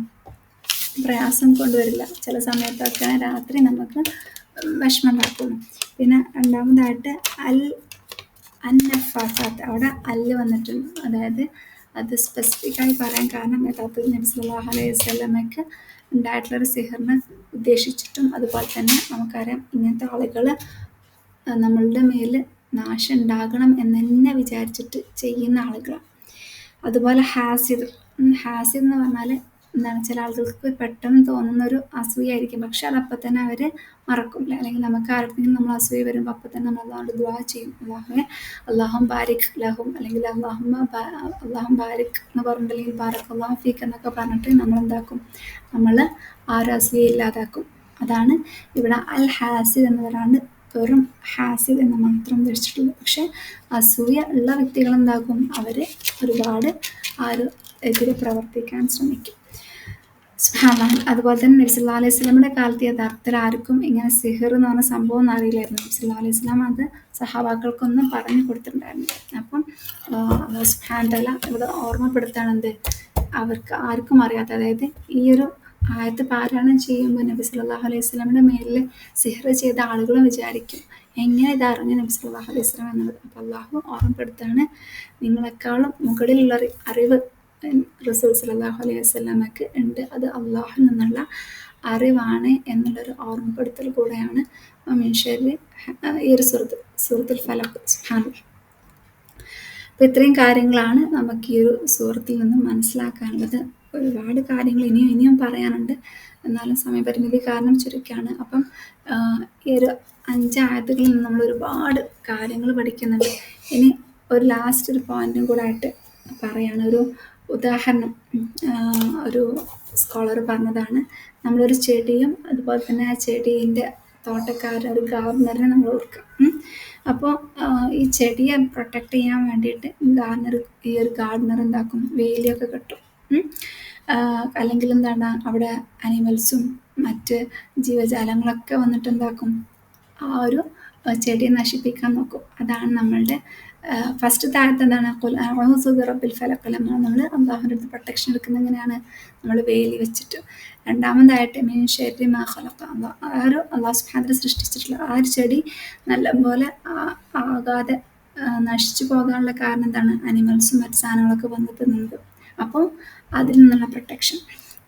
പ്രയാസം കൊണ്ടുവരില്ല. ചില സമയത്തൊക്കെ രാത്രി നമുക്ക് വിഷമം ഉണ്ടാക്കുന്നു. പിന്നെ രണ്ടാമതായിട്ട് അൽ അന്നഫാസാത്ത്, അവിടെ അല്ല് വന്നിട്ടുണ്ട്. അതായത് അത് സ്പെസിഫിക്കായി പറയാൻ കാരണം യഥാർത്ഥത്തിൽ നബി സല്ലല്ലാഹു അലൈഹി വസല്ലമയ്ക്ക് ഉണ്ടായിട്ടുള്ളൊരു സിഹറിനെ ഉദ്ദേശിച്ചിട്ടും അതുപോലെ തന്നെ നമുക്കറിയാം ഇങ്ങനത്തെ ആളുകൾ നമ്മളുടെ മേൽ നാശം ഉണ്ടാകണം എന്ന് തന്നെ വിചാരിച്ചിട്ട് ചെയ്യുന്ന ആളുകളാണ്. അതുപോലെ ഹാസിദ് എന്ന് പറഞ്ഞാൽ എന്താണ്, ചില ആളുകൾക്ക് പെട്ടെന്ന് തോന്നുന്നൊരു അസൂയായിരിക്കും. പക്ഷെ അതപ്പം തന്നെ അവർ മറക്കും. അല്ലെങ്കിൽ നമുക്ക് ആർക്കെങ്കിലും നമ്മൾ അസൂയ വരുമ്പോൾ അപ്പം തന്നെ നമ്മൾ അള്ളാഹുവിനോട് ദുആ ചെയ്യും, അള്ളാഹും ബാരിക് ലഹും, അല്ലെങ്കിൽ അള്ളാഹും ബാരിക് എന്ന് പറഞ്ഞിട്ട്, അല്ലെങ്കിൽ ബാരക് അള്ളാഹു ഫീക്ക് എന്നൊക്കെ പറഞ്ഞിട്ട് നമ്മൾ എന്താക്കും, നമ്മൾ ആ ഒരു അസൂയ ഇല്ലാതാക്കും. അതാണ് ഇവിടെ അൽ ഹാസിദ് എന്ന് പറയാണ്ട് വെറും ഹാസിദ് എന്ന് മാത്രം ഉദ്ദേശിച്ചിട്ടുള്ളത്. പക്ഷെ അസൂയ ഉള്ള വ്യക്തികൾ എന്താക്കും, അവർ ഒരുപാട് ആ ഒരു എതിരെ പ്രവർത്തിക്കാൻ ശ്രമിക്കും. സുബ്ഹാനല്ലാഹ്. അതുപോലെ തന്നെ നബി സല്ലല്ലാഹു അലൈഹി വസല്ലമയുടെ കാലത്ത് യഥാർത്ഥത്തിൽ ആർക്കും ഇങ്ങനെ സിഹിർ എന്ന് പറഞ്ഞ സംഭവം ഒന്നും അറിയില്ലായിരുന്നു. നബി സല്ലല്ലാഹു അലൈഹി വസല്ലം അത് സഹാബാക്കൾക്കൊന്നും പറഞ്ഞു കൊടുത്തിട്ടുണ്ടായിരുന്നു. അപ്പം അല്ലാഹു സുബ്ഹാനഹു തആല ഇവിടെ ഓർമ്മപ്പെടുത്താണ് എന്ത്, അവർക്ക് ആർക്കും അറിയാത്ത, അതായത് ഈ ഒരു ആയത്ത് പാരായണം ചെയ്യുമ്പോൾ നബി സല്ലല്ലാഹു അലൈഹി വസല്ലമയുടെ മേലിൽ സിഹർ ചെയ്ത ആളുകളും വിചാരിക്കും എങ്ങനെ ഇത് അറിഞ്ഞു നബി സല്ലല്ലാഹു അലൈഹി വസല്ലം എന്നുള്ളത്. അപ്പോൾ അള്ളാഹു ഓർമ്മപ്പെടുത്താണ്, നിങ്ങളെക്കാളും മുകളിലുള്ള അറിവ് റസൂൽ സല്ലല്ലാഹു അലൈഹി വസല്ലമക്ക് ഉണ്ട്. അത് അള്ളാഹുവിൽ നിന്നുള്ള അറിവാണ് എന്നുള്ളൊരു ഓർമ്മപ്പെടുത്തൽ കൂടെയാണ് ഈ ഒരു സൂറത്തുൽ ഫലഖ്. സുബ്ഹാനല്ലാഹ്. അപ്പോൾ ഇത്രയും കാര്യങ്ങളാണ് നമുക്ക് ഈ ഒരു സൂറത്തിൽ നിന്നും മനസ്സിലാക്കാനുള്ളത്. ഒരുപാട് കാര്യങ്ങൾ ഇനിയും പറയാനുണ്ട്, എന്നാലും സമയപരിമിതി കാരണം ചുരുക്കമാണ്. അപ്പം ഈ ഒരു 5 ആയത്തുകളിൽ നിന്ന് നമ്മൾ ഒരുപാട് കാര്യങ്ങൾ പഠിക്കുന്നുണ്ട്. ഇനി ഒരു ലാസ്റ്റ് ഒരു പോയിന്റും കൂടെ ആയിട്ട് പറയാണ്. ഒരു ഉദാഹരണം ഒരു സ്കോളർ പറഞ്ഞതാണ്. നമ്മളൊരു ചെടിയും അതുപോലെ തന്നെ ആ ചെടീൻ്റെ തോട്ടക്കാരൻ, ഒരു ഗാർഡനറിനെ നമ്മൾ ഓർക്കുക. അപ്പോൾ ഈ ചെടിയെ പ്രൊട്ടക്റ്റ് ചെയ്യാൻ വേണ്ടിയിട്ട് ഈ ഒരു ഗാർഡനർ എന്താക്കും, വേലിയൊക്കെ കെട്ടും. അല്ലെങ്കിൽ എന്താണ്, അവിടെ അനിമൽസും മറ്റ് ജീവജാലങ്ങളൊക്കെ വന്നിട്ട് എന്താക്കും, ആ ഒരു ചെടിയെ നശിപ്പിക്കാൻ നോക്കും. അതാണ് നമ്മളുടെ ഫസ്റ്റത്തെ ആയത്ത് എന്താണ്, ഖുൽ അഊദു ബിറബ്ബിൽ ഫലഖ്. നമ്മൾ അള്ളാഹുവിൻ്റെ അടുത്ത് പ്രൊട്ടക്ഷൻ എടുക്കുന്നത് എങ്ങനെയാണ്, നമ്മൾ വേലി വെച്ചിട്ട്. രണ്ടാമതായിട്ട് മിൻ ശർരി മാ ഖലഖ, അള്ളാഹു സുബ്ഹാനഹു സൃഷ്ടിച്ചിട്ടുള്ള ആ ഒരു ചെടി നല്ലപോലെ ആകാതെ നശിച്ചു പോകാനുള്ള കാരണം എന്താണ്, അനിമൽസും മറ്റു സാധനങ്ങളൊക്കെ വന്ന് തിന്നുന്നത്. അപ്പോൾ അതിൽ നിന്നുള്ള പ്രൊട്ടക്ഷൻ.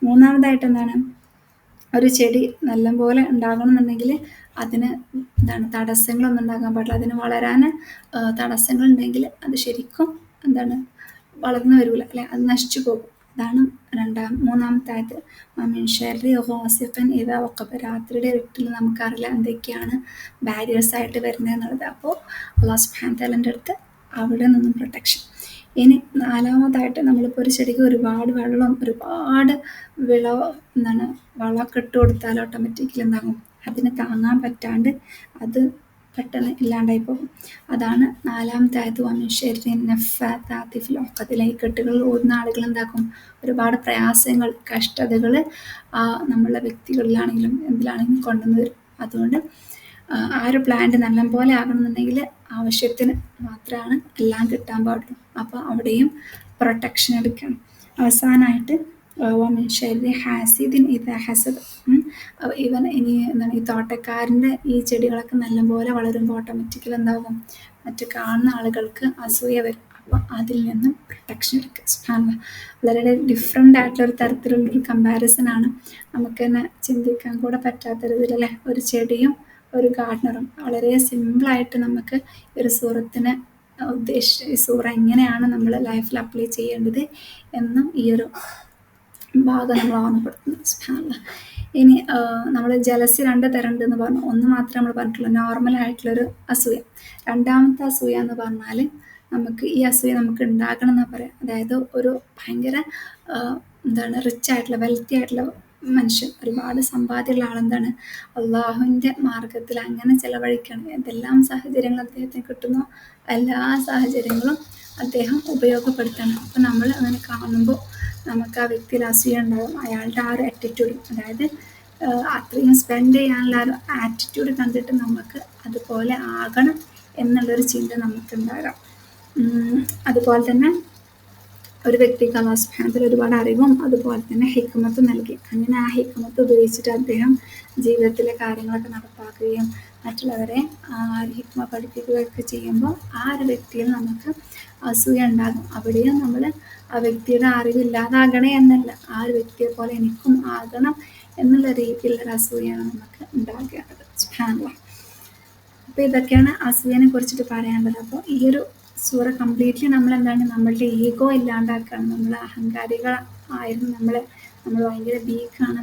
മൂന്നാമതായിട്ട് എന്താണ്, ഒരു ചെടി നല്ലപോലെ ഉണ്ടാകണമെന്നുണ്ടെങ്കിൽ അതിന് എന്താണ്, തടസ്സങ്ങളൊന്നും ഉണ്ടാകാൻ പാടില്ല. അതിന് വളരാൻ തടസ്സങ്ങളുണ്ടെങ്കിൽ അത് ശരിക്കും എന്താണ്, വളർന്നു വരില്ല, അല്ലെ, അത് നശിച്ചു പോകും. അതാണ് മൂന്നാമത്തെ ആയത്ത്. മിൻ ശർരി ഗാസിഖിൻ ഇദാ വഖബ. രാത്രിയുടെ ഇരുട്ടിൽ നമുക്കറിയില്ല എന്തൊക്കെയാണ് ബാരിയേഴ്സ് ആയിട്ട് വരുന്നത് എന്നുള്ളത്. അപ്പോൾ അല്ലാഹു സുബ്ഹാനഹു തആലയുടെ അടുത്ത് അവിടെ നിന്നും പ്രൊട്ടക്ഷൻ. ഇനി നാലാമതായിട്ട് നമ്മളിപ്പോൾ ഒരു ചെടിക്ക് ഒരുപാട് വെള്ളം, ഒരുപാട് വളമൊക്കെ ഇട്ട് കൊടുത്താൽ ഓട്ടോമാറ്റിക്കലി എന്താകും, അതിന് താങ്ങാൻ പറ്റാണ്ട് അത് പെട്ടെന്ന് ഇല്ലാണ്ടായി പോകും. അതാണ് നാലാമത്തെ ആയത്ത്. വമിൻ ശർരി നഫ്ഫാതാത്തി ഫിൽ ഉഖദ്. കെട്ടുകളിൽ ഓടുന്ന ആളുകൾ എന്താക്കും, ഒരുപാട് പ്രയാസങ്ങൾ, കഷ്ടതകൾ നമ്മളുടെ വ്യക്തികളിലാണെങ്കിലും എന്തിലാണെങ്കിലും കൊണ്ടുവന്ന് വരും. അതുകൊണ്ട് ആ ഒരു പ്ലാന്റ് നല്ലപോലെ ആകണമെന്നുണ്ടെങ്കിൽ ആവശ്യത്തിന് മാത്രമാണ് എല്ലാം കിട്ടാൻ പാടുള്ളൂ. അപ്പോൾ അവിടെയും പ്രൊട്ടക്ഷൻ എടുക്കണം. അവസാനമായിട്ട് വമിൻ ശർരി ഹാസിദിൻ ഇദാ ഹസദ്. ഇനി എന്താണ്, ഈ തോട്ടക്കാരൻ്റെ ഈ ചെടികളൊക്കെ നല്ലപോലെ വളരുമ്പോൾ ഓട്ടോമാറ്റിക്കലി എന്താകും, മറ്റു കാണുന്ന ആളുകൾക്ക് അസൂയ വരും. അപ്പോൾ അതിൽ നിന്നും പ്രൊട്ടക്ഷൻ എടുക്കുക. സുബ്ഹാനല്ലാഹ്. വളരെ ഡിഫറെൻ്റ് ആയിട്ടുള്ളൊരു തരത്തിലുള്ളൊരു കമ്പാരിസൺ ആണ്. നമുക്ക് തന്നെ ചിന്തിക്കാൻ കൂടെ പറ്റാത്തൊരിതിലല്ലേ, ഒരു ചെടിയും ഒരു ഗാർഡനറും. വളരെ സിമ്പിളായിട്ട് നമുക്ക് ഒരു സൂറത്തിനെ ഈ സൂറ എങ്ങനെയാണ് നമ്മൾ ലൈഫിൽ അപ്ലൈ ചെയ്യേണ്ടത് എന്നും ഈ ഒരു ഭാഗം നമ്മൾ ഓർമ്മപ്പെടുത്തുന്നു. സുബ്ഹാനല്ലാഹ്. ഇനി നമ്മൾ ജലസി 2 തരം ഉണ്ടെന്ന് പറഞ്ഞു. ഒന്ന് മാത്രമേ നമ്മൾ പറഞ്ഞിട്ടുള്ളൂ, നോർമലായിട്ടുള്ളൊരു അസൂയ. രണ്ടാമത്തെ അസൂയ എന്ന് പറഞ്ഞാൽ നമുക്ക് ഈ അസൂയ നമുക്ക് ഉണ്ടാകണം എന്നാണ് പറയാം. അതായത് ഒരു ഭയങ്കര റിച്ച് ആയിട്ടുള്ള, വെൽത്തി ആയിട്ടുള്ള മനുഷ്യൻ, ഒരുപാട് സമ്പാദ്യമുള്ള ആളെന്താണ്, അള്ളാഹുവിൻ്റെ മാർഗത്തിൽ അങ്ങനെ ചിലവഴിക്കണം. എന്തെല്ലാം സാഹചര്യങ്ങൾ അദ്ദേഹത്തിന് കിട്ടുന്നോ എല്ലാ സാഹചര്യങ്ങളും അദ്ദേഹം ഉപയോഗപ്പെടുത്തണം. അപ്പോൾ നമ്മൾ അങ്ങനെ കാണുമ്പോൾ നമുക്ക് ആ വ്യക്തിയിൽ അസൂയ ഉണ്ടാകും. അയാളുടെ ആ ഒരു ആറ്റിറ്റ്യൂഡ്, അതായത് അത്രയും സ്പെൻഡ് ചെയ്യാനുള്ള ഒരു ആറ്റിറ്റ്യൂഡ് കണ്ടിട്ട് നമുക്ക് അതുപോലെ ആകണം എന്നുള്ളൊരു ചിന്ത നമുക്കുണ്ടാകാം. അതുപോലെ തന്നെ ഒരു വ്യക്തിക്ക് അല്ലാഹു സുബ്ഹാനഹു വ തആല ഒരുപാട് അറിവും അതുപോലെ തന്നെ ഹിക്മത്തും നൽകി. അങ്ങനെ ആ ഹിക്മത്ത് ഉപയോഗിച്ചിട്ട് അദ്ദേഹം ജീവിതത്തിലെ കാര്യങ്ങളൊക്കെ നടപ്പാക്കുകയും മറ്റുള്ളവരെ ആ ഒരു ഹിക്മ പഠിപ്പിക്കുകയൊക്കെ ചെയ്യുമ്പോൾ ആ ഒരു വ്യക്തിയിൽ നമുക്ക് അസൂയ ഉണ്ടാകും. അവിടെയും നമ്മൾ ആ വ്യക്തിയുടെ അറിവില്ലാതാകണേ എന്നല്ല, ആ ഒരു വ്യക്തിയെ പോലെ എനിക്കും ആകണം എന്നുള്ള രീതിയിലുള്ള അസൂയാണ് നമുക്ക് ഉണ്ടാകേണ്ടത്. സുബ്ഹാനല്ലാഹ്. അപ്പോൾ ഇതൊക്കെയാണ് അസൂയനെ കുറിച്ചിട്ട് പറയാനുള്ളത്. അപ്പോൾ ഈ ഒരു സൂറ കംപ്ലീറ്റ്ലി നമ്മളെന്താണ്, നമ്മളുടെ ഈഗോ ഇല്ലാണ്ടാക്കുകയാണ്. നമ്മൾ അഹങ്കാരികളായിരുന്നു, നമ്മൾ ഭയങ്കര വീക്കാണ്,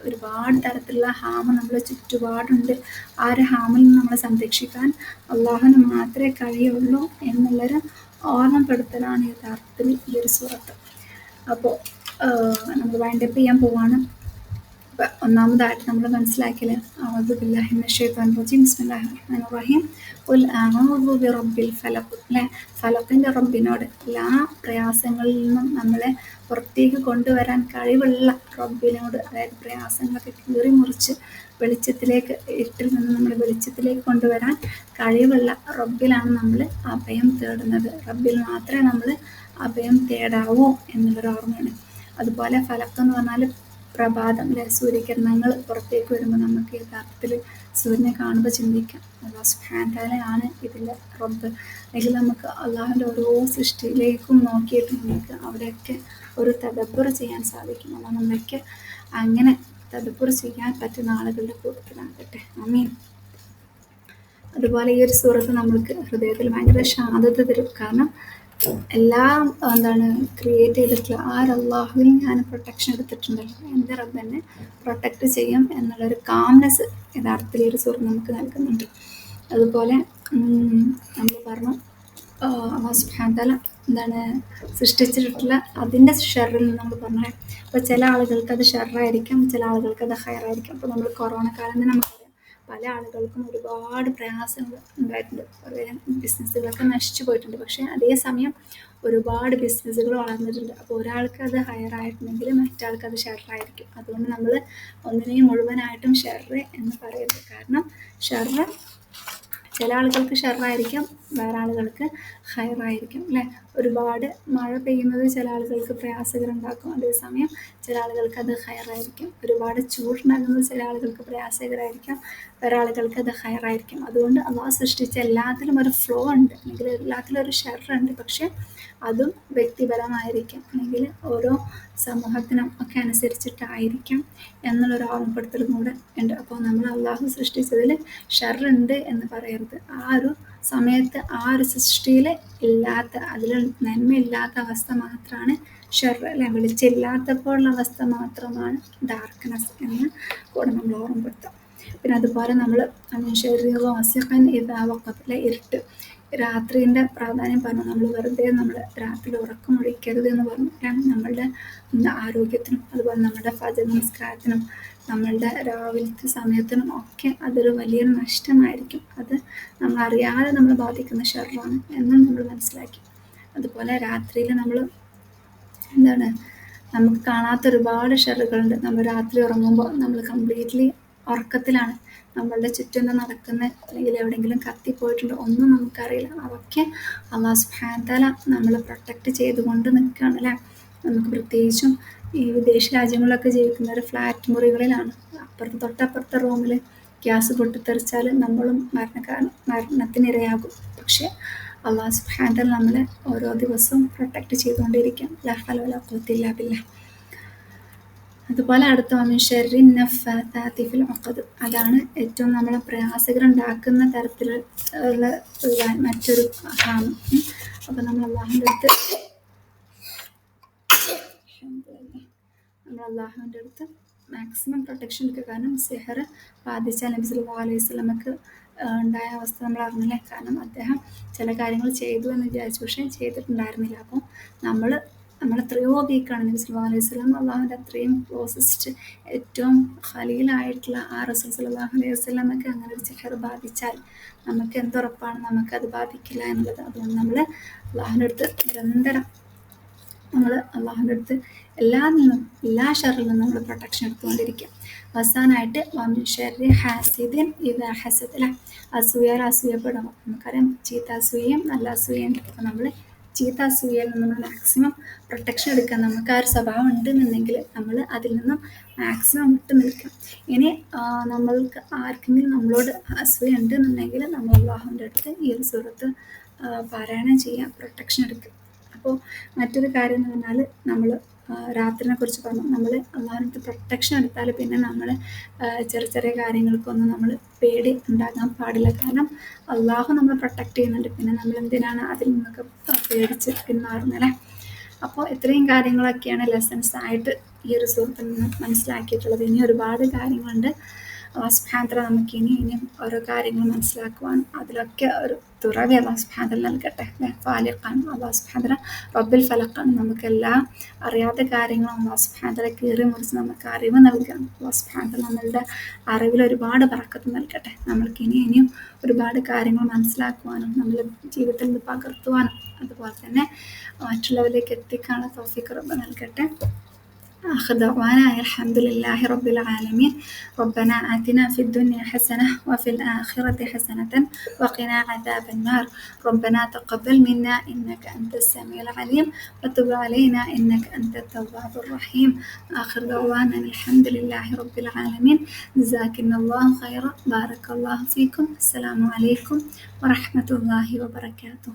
ഒരുപാട് തരത്തിലുള്ള ഹാമ് നമ്മളെ ചുറ്റുപാടുണ്ട്. ആ ഒരു ഹാമിൽ നിന്ന് നമ്മളെ സംരക്ഷിക്കാൻ അള്ളാഹുവിന് മാത്രമേ കഴിയുള്ളൂ എന്നുള്ളൊരു ഓർമ്മപ്പെടുത്തലാണ് യഥാർത്ഥത്തിൽ ഈ ഒരു സൂറത്ത്. അപ്പോൾ നമ്മൾ വൈൻഡപ്പ് ചെയ്യാൻ പോവാണ്. ഒന്നാമതായിട്ട് നമ്മൾ മനസ്സിലാക്കിയാൽ അഊദു ബില്ലാഹി മിനശ് ശൈത്വാനിർ റജീം ബിസ്മില്ലാഹിർ റഹ്മാനിർ റഹീം ഖുൽ അഊദു ബിറബ്ബിൽ ഫലഖ്. അല്ലേ, ഫലക്കിൻ്റെ റബ്ബിനോട്, എല്ലാ പ്രയാസങ്ങളിൽ നിന്നും നമ്മളെ പുറത്തേക്ക് കൊണ്ടുവരാൻ കഴിവുള്ള റബ്ബിനോട്, അതായത് പ്രയാസങ്ങളൊക്കെ കീറി മുറിച്ച് വെളിച്ചത്തിലേക്ക്, ഇരുട്ടിൽ നിന്ന് നമ്മൾ വെളിച്ചത്തിലേക്ക് കൊണ്ടുവരാൻ കഴിവുള്ള റബ്ബിലാണ് നമ്മൾ അഭയം തേടുന്നത്. റബ്ബിൽ മാത്രമേ നമ്മൾ അഭയം തേടാവൂ എന്നുള്ളൊരു ഓർമ്മയാണ്. അതുപോലെ ഫലക്ക് എന്ന് പറഞ്ഞാൽ പ്രഭാതം, അല്ലെ, സൂര്യകിരണങ്ങൾ പുറത്തേക്ക് വരുമ്പോൾ നമുക്ക് യഥാർത്ഥത്തിൽ സൂര്യനെ കാണുമ്പോൾ ചിന്തിക്കാം അല്ലാഹു സുബ്ഹാനഹു വ തആലയാണ് ഇതിലെ റബ്ബ്. അല്ലെങ്കിൽ നമുക്ക് അള്ളാഹുവിൻ്റെ ഓരോ സൃഷ്ടിയിലേക്കും നോക്കിയിട്ട് നമുക്ക് അവിടെയൊക്കെ ഒരു തദബ്ബുർ ചെയ്യാൻ സാധിക്കും. അല്ലാഹ് നമ്മളൊക്കെ അങ്ങനെ തദബ്ബുർ ചെയ്യാൻ പറ്റുന്ന ആളുകളുടെ കൂട്ടത്തിലാകട്ടെ. ആമീൻ. അതുപോലെ ഈ ഒരു സൂറത്ത് നമ്മൾക്ക് ഹൃദയത്തിൽ ഭയങ്കര ശാന്തത തരും. കാരണം എല്ലാം ക്രിയേറ്റ് ചെയ്തിട്ടുള്ള ആ ഒരു അള്ളാഹുവിൽ ഞാൻ പ്രൊട്ടക്ഷൻ എടുത്തിട്ടുണ്ടല്ലോ, എൻ്റെ റബ്ബ് എന്നെ പ്രൊട്ടക്റ്റ് ചെയ്യും എന്നുള്ളൊരു കാംനെസ് യഥാർത്ഥത്തിൽ ഈ ഒരു സൂറത്ത് നമുക്ക് നൽകുന്നുണ്ട്. അതുപോലെ നമ്മൾ പറഞ്ഞു അല്ലാഹു സുബ്ഹാനഹു വ തആല സൃഷ്ടിച്ചിട്ടുള്ള അതിൻ്റെ ഷർറിൽ നിന്ന് നമ്മൾ പറഞ്ഞു. അപ്പോൾ ചില ആളുകൾക്ക് അത് ഷർറായിരിക്കും, ചില ആളുകൾക്ക് അത് ഹൈറായിരിക്കും. അപ്പോൾ നമ്മൾ കൊറോണ കാലം തന്നെ നമുക്കറിയാം, പല ആളുകൾക്കും ഒരുപാട് പ്രയാസങ്ങൾ ഉണ്ടായിട്ടുണ്ട്, കുറേ ബിസിനസ്സുകളൊക്കെ നശിച്ചു പോയിട്ടുണ്ട്. പക്ഷേ അതേസമയം ഒരുപാട് ബിസിനസ്സുകൾ വളർന്നിട്ടുണ്ട്. അപ്പോൾ ഒരാൾക്ക് അത് ഹയറായിട്ടുണ്ടെങ്കിൽ മറ്റാൾക്ക് അത് ഷെറായിരിക്കും. അതുകൊണ്ട് നമ്മൾ ഒന്നിനെയും മുഴുവനായിട്ടും ഷെറ് എന്ന് പറയരുത്. കാരണം ഷെറ് ചില ആളുകൾക്ക് ഷെറായിരിക്കും, വേറെ ആളുകൾക്ക് ഹയറായിരിക്കും. അല്ലേ, ഒരുപാട് മഴ പെയ്യുന്നത് ചില ആളുകൾക്ക് പ്രയാസകരമുണ്ടാക്കും, അതേസമയം ചില ആളുകൾക്ക് അത് ഹയറായിരിക്കും. ഒരുപാട് ചൂടുണ്ടാകുന്നത് ചില ആളുകൾക്ക് പ്രയാസകരമായിരിക്കും, വേറെ ആളുകൾക്ക് അത് ഹയറായിരിക്കും. അതുകൊണ്ട് അള്ളാഹു സൃഷ്ടിച്ച എല്ലാത്തിലും ഒരു ഫ്ലോ ഉണ്ട്, അല്ലെങ്കിൽ എല്ലാത്തിലും ഒരു ഷെറുണ്ട്. പക്ഷെ അതും വ്യക്തിപരമായിരിക്കും, അല്ലെങ്കിൽ ഓരോ സമൂഹത്തിനും ഒക്കെ അനുസരിച്ചിട്ടായിരിക്കാം എന്നുള്ളൊരു ഓർമ്മപ്പെടുത്തലും കൂടെ ഉണ്ട്. അപ്പോൾ നമ്മൾ അള്ളാഹു സൃഷ്ടിച്ചതിൽ ഷെറുണ്ട് എന്ന് പറയരുത്. ആ ഒരു സമയത്ത് ആ ഒരു സൃഷ്ടിയിൽ ഇല്ലാത്ത, അതിൽ നന്മയില്ലാത്ത അവസ്ഥ മാത്രമാണ് ഷെറ്. അല്ലെ, വെളിച്ചമില്ലാത്തപ്പോഴുള്ള അവസ്ഥ മാത്രമാണ് ഡാർക്ക്നെസ് എന്ന് കൂടെ നമ്മൾ ഓർമ്മപ്പെടുത്താം. പിന്നെ അതുപോലെ നമ്മൾ ഇതാവക്കത്തിലെ ഇരുട്ട്, രാത്രിൻ്റെ പ്രാധാന്യം പറഞ്ഞു. നമ്മൾ വെറുതെ നമ്മൾ രാത്രി ഉറക്കമൊഴിക്കരുത് എന്ന് പറഞ്ഞു. നമ്മളുടെ ആരോഗ്യത്തിനും അതുപോലെ നമ്മുടെ ഫജ്ർ നമസ്കാരത്തിനും നമ്മളുടെ രാവിലത്തെ സമയത്തിനും ഒക്കെ അതൊരു വലിയൊരു നഷ്ടമായിരിക്കും. അത് നമ്മളറിയാതെ നമ്മൾ ബാധിക്കുന്ന ഷർറാണ് എന്നും നമ്മൾ മനസ്സിലാക്കി. അതുപോലെ രാത്രിയിൽ നമ്മൾ നമുക്ക് കാണാത്ത ഒരുപാട് ഷെറുകളുണ്ട്. നമ്മൾ രാത്രി ഉറങ്ങുമ്പോൾ നമ്മൾ കംപ്ലീറ്റ്ലി ഉറക്കത്തിലാണ്, നമ്മളുടെ ചുറ്റും നടക്കുന്നത്, അല്ലെങ്കിൽ എവിടെയെങ്കിലും കത്തിപ്പോയിട്ടുണ്ടോ ഒന്നും നമുക്കറിയില്ല. അതൊക്കെ അല്ലാഹു സുബ്ഹാനഹു വ തആല നമ്മൾ പ്രൊട്ടക്റ്റ് ചെയ്തുകൊണ്ട് നിൽക്കുകയാണ്. അല്ലേ, നമുക്ക് പ്രത്യേകിച്ചും ഈ വിദേശ രാജ്യങ്ങളിലൊക്കെ ജീവിക്കുന്ന ഒരു ഫ്ലാറ്റ് മുറികളിലാണ്. തൊട്ടപ്പുറത്തെ റൂമിൽ ഗ്യാസ് പൊട്ടിത്തെറിച്ചാൽ നമ്മളും മരണത്തിനിരയാകും. പക്ഷേ അല്ലാഹു സുബ്ഹാനഹു വ തആല നമ്മളെ ഓരോ ദിവസവും പ്രൊട്ടക്റ്റ് ചെയ്തുകൊണ്ടിരിക്കും. ലാ ഹൗല വലാ ഖുവത ഇല്ലാ ബില്ലാഹ്. അതുപോലെ അടുത്ത മിൻ ശർരി നഫ്ഫാഥാത്തി ഫിൽ ഉഖദ്, അതാണ് ഏറ്റവും നമ്മളെ പ്രയാസകരുണ്ടാക്കുന്ന തരത്തിലുള്ള മറ്റൊരു ഹാം. അപ്പോൾ നമ്മൾ അള്ളാഹുവിൻ്റെ അടുത്ത് മാക്സിമം പ്രൊട്ടക്ഷൻ എടുക്കുക. കാരണം സിഹർ ബാധിച്ച നബി സല്ലല്ലാഹു അലൈഹി വസല്ലമക്ക് ഉണ്ടായ അവസ്ഥ നമ്മൾ അറിഞ്ഞില്ലേ. കാരണം അദ്ദേഹം ചില കാര്യങ്ങൾ ചെയ്തു എന്ന് വിചാരിച്ചു, പക്ഷേ ചെയ്തിട്ടുണ്ടായിരുന്നില്ല. അപ്പോൾ നമ്മളെത്രയോ വീക്കാണ്. നബി സല്ലല്ലാഹു അലൈഹി വസല്ലം അള്ളാഹുവിൻ്റെ അത്രയും ക്ലോസസ്റ്റ്, ഏറ്റവും ഖലീലായിട്ടുള്ള ആ റസൂൽ സല്ലല്ലാഹു അലൈഹി വസല്ലമക്ക് അങ്ങനെ ഒരു സിഹർ ബാധിച്ചാൽ നമുക്ക് എന്തുറപ്പാണ് നമുക്കത് ബാധിക്കില്ല എന്നുള്ളത്. അതുകൊണ്ട് നമ്മൾ അള്ളാഹുവിൻ്റെ അടുത്ത് നിരന്തരം നമ്മൾ അള്ളാഹുവിൻ്റെ അടുത്ത് എല്ലാ ഷറിൽ നിന്നും നമ്മൾ പ്രൊട്ടക്ഷൻ എടുത്തുകൊണ്ടിരിക്കുക. അവസാനമായിട്ട് വമിൻ ഷർരി ഹാസിദിൻ ഇദാ ഹസദ് അല്ലേ, അസൂയപ്പെടുക. നമുക്കറിയാം ചീത്ത അസൂയയും നല്ല അസൂയയും. അപ്പോൾ നമ്മൾ ചീത്ത അസൂയയിൽ നിന്ന് നമ്മൾ മാക്സിമം പ്രൊട്ടക്ഷൻ എടുക്കുക. നമുക്ക് ആ ഒരു സ്വഭാവം ഉണ്ടെന്നുണ്ടെങ്കിൽ നമ്മൾ അതിൽ നിന്നും മാക്സിമം വിട്ടു നിൽക്കാം. ഇനി നമ്മൾക്ക് ആർക്കെങ്കിലും നമ്മളോട് അസൂയ ഉണ്ടെന്നുണ്ടെങ്കിൽ നമ്മൾ അള്ളാഹുവിൻ്റെ അടുത്ത് ഈ ഒരു സൂറത്ത് പാരായണം ചെയ്യുക, പ്രൊട്ടക്ഷൻ എടുക്കുക. അപ്പോൾ മറ്റൊരു കാര്യം എന്ന് പറഞ്ഞാൽ നമ്മൾ രാത്രിനെ കുറിച്ച് പറഞ്ഞു. നമ്മൾ അള്ളാഹുവിൻ്റെ പ്രൊട്ടക്ഷൻ എടുത്താൽ പിന്നെ നമ്മൾ ചെറിയ കാര്യങ്ങൾക്കൊന്നും നമ്മൾ പേടി ഉണ്ടാകാൻ പാടില്ല. കാരണം അള്ളാഹു നമ്മളെ പ്രൊട്ടക്റ്റ് ചെയ്യുന്നുണ്ട്. പിന്നെ നമ്മൾ എന്തിനാണ് അതിൽ നിന്നൊക്കെ പേടിച്ച് പിന്മാറുന്നല്ലേ. അപ്പോൾ ഇത്രയും കാര്യങ്ങളൊക്കെയാണ് ലെസൺസ് ആയിട്ട് ഈ ഒരു സൂറത്തിൽ നിന്ന് മനസ്സിലാക്കിയിട്ടുള്ളത്. ഇനി ഒരുപാട് കാര്യങ്ങളുണ്ട്. അല്ലാഹു സുബ്ഹാനഹു വ തആല നമുക്ക് ഇനിയും ഓരോ കാര്യങ്ങൾ മനസ്സിലാക്കുവാനും അതിലൊക്കെ ഒരു തുറവി അല്ലാഹു സുബ്ഹാനഹു വ തആല നൽകട്ടെ. ഫാലിഖാണ് അല്ലാഹു സുബ്ഹാനഹു വ തആല, റബ്ബുൽ ഫലഖാണ്. നമുക്കെല്ലാം അറിയാത്ത കാര്യങ്ങളും അല്ലാഹു സുബ്ഹാനഹു വ തആല കീറി മുറിച്ച് നമുക്ക് അറിവ് നൽകണം. അല്ലാഹു സുബ്ഹാനഹു വ തആല നമ്മളുടെ അറിവിൽ ഒരുപാട് ബറക്കത്ത് നൽകട്ടെ. നമ്മൾക്ക് ഇനിയും ഒരുപാട് കാര്യങ്ങൾ മനസ്സിലാക്കുവാനും നമ്മുടെ ജീവിതത്തിൽ നിന്ന് പകർത്തുവാനും അതുപോലെ തന്നെ മറ്റുള്ളവരിലേക്ക് എത്തിക്കാനുള്ള തൗഫീഖ് റബ്ബ് നൽകട്ടെ. آخر دعوانا الحمد لله رب العالمين. ربنا آتنا في الدنيا حسنة وفي الآخرة حسنة وقنا عذاب النار. ربنا تقبل منا إنك أنت السميع العليم وتب علينا إنك أنت التواب الرحيم. آخر دعوانا الحمد لله رب العالمين. جزاكم الله خيرا. بارك الله فيكم. السلام عليكم ورحمة الله وبركاته.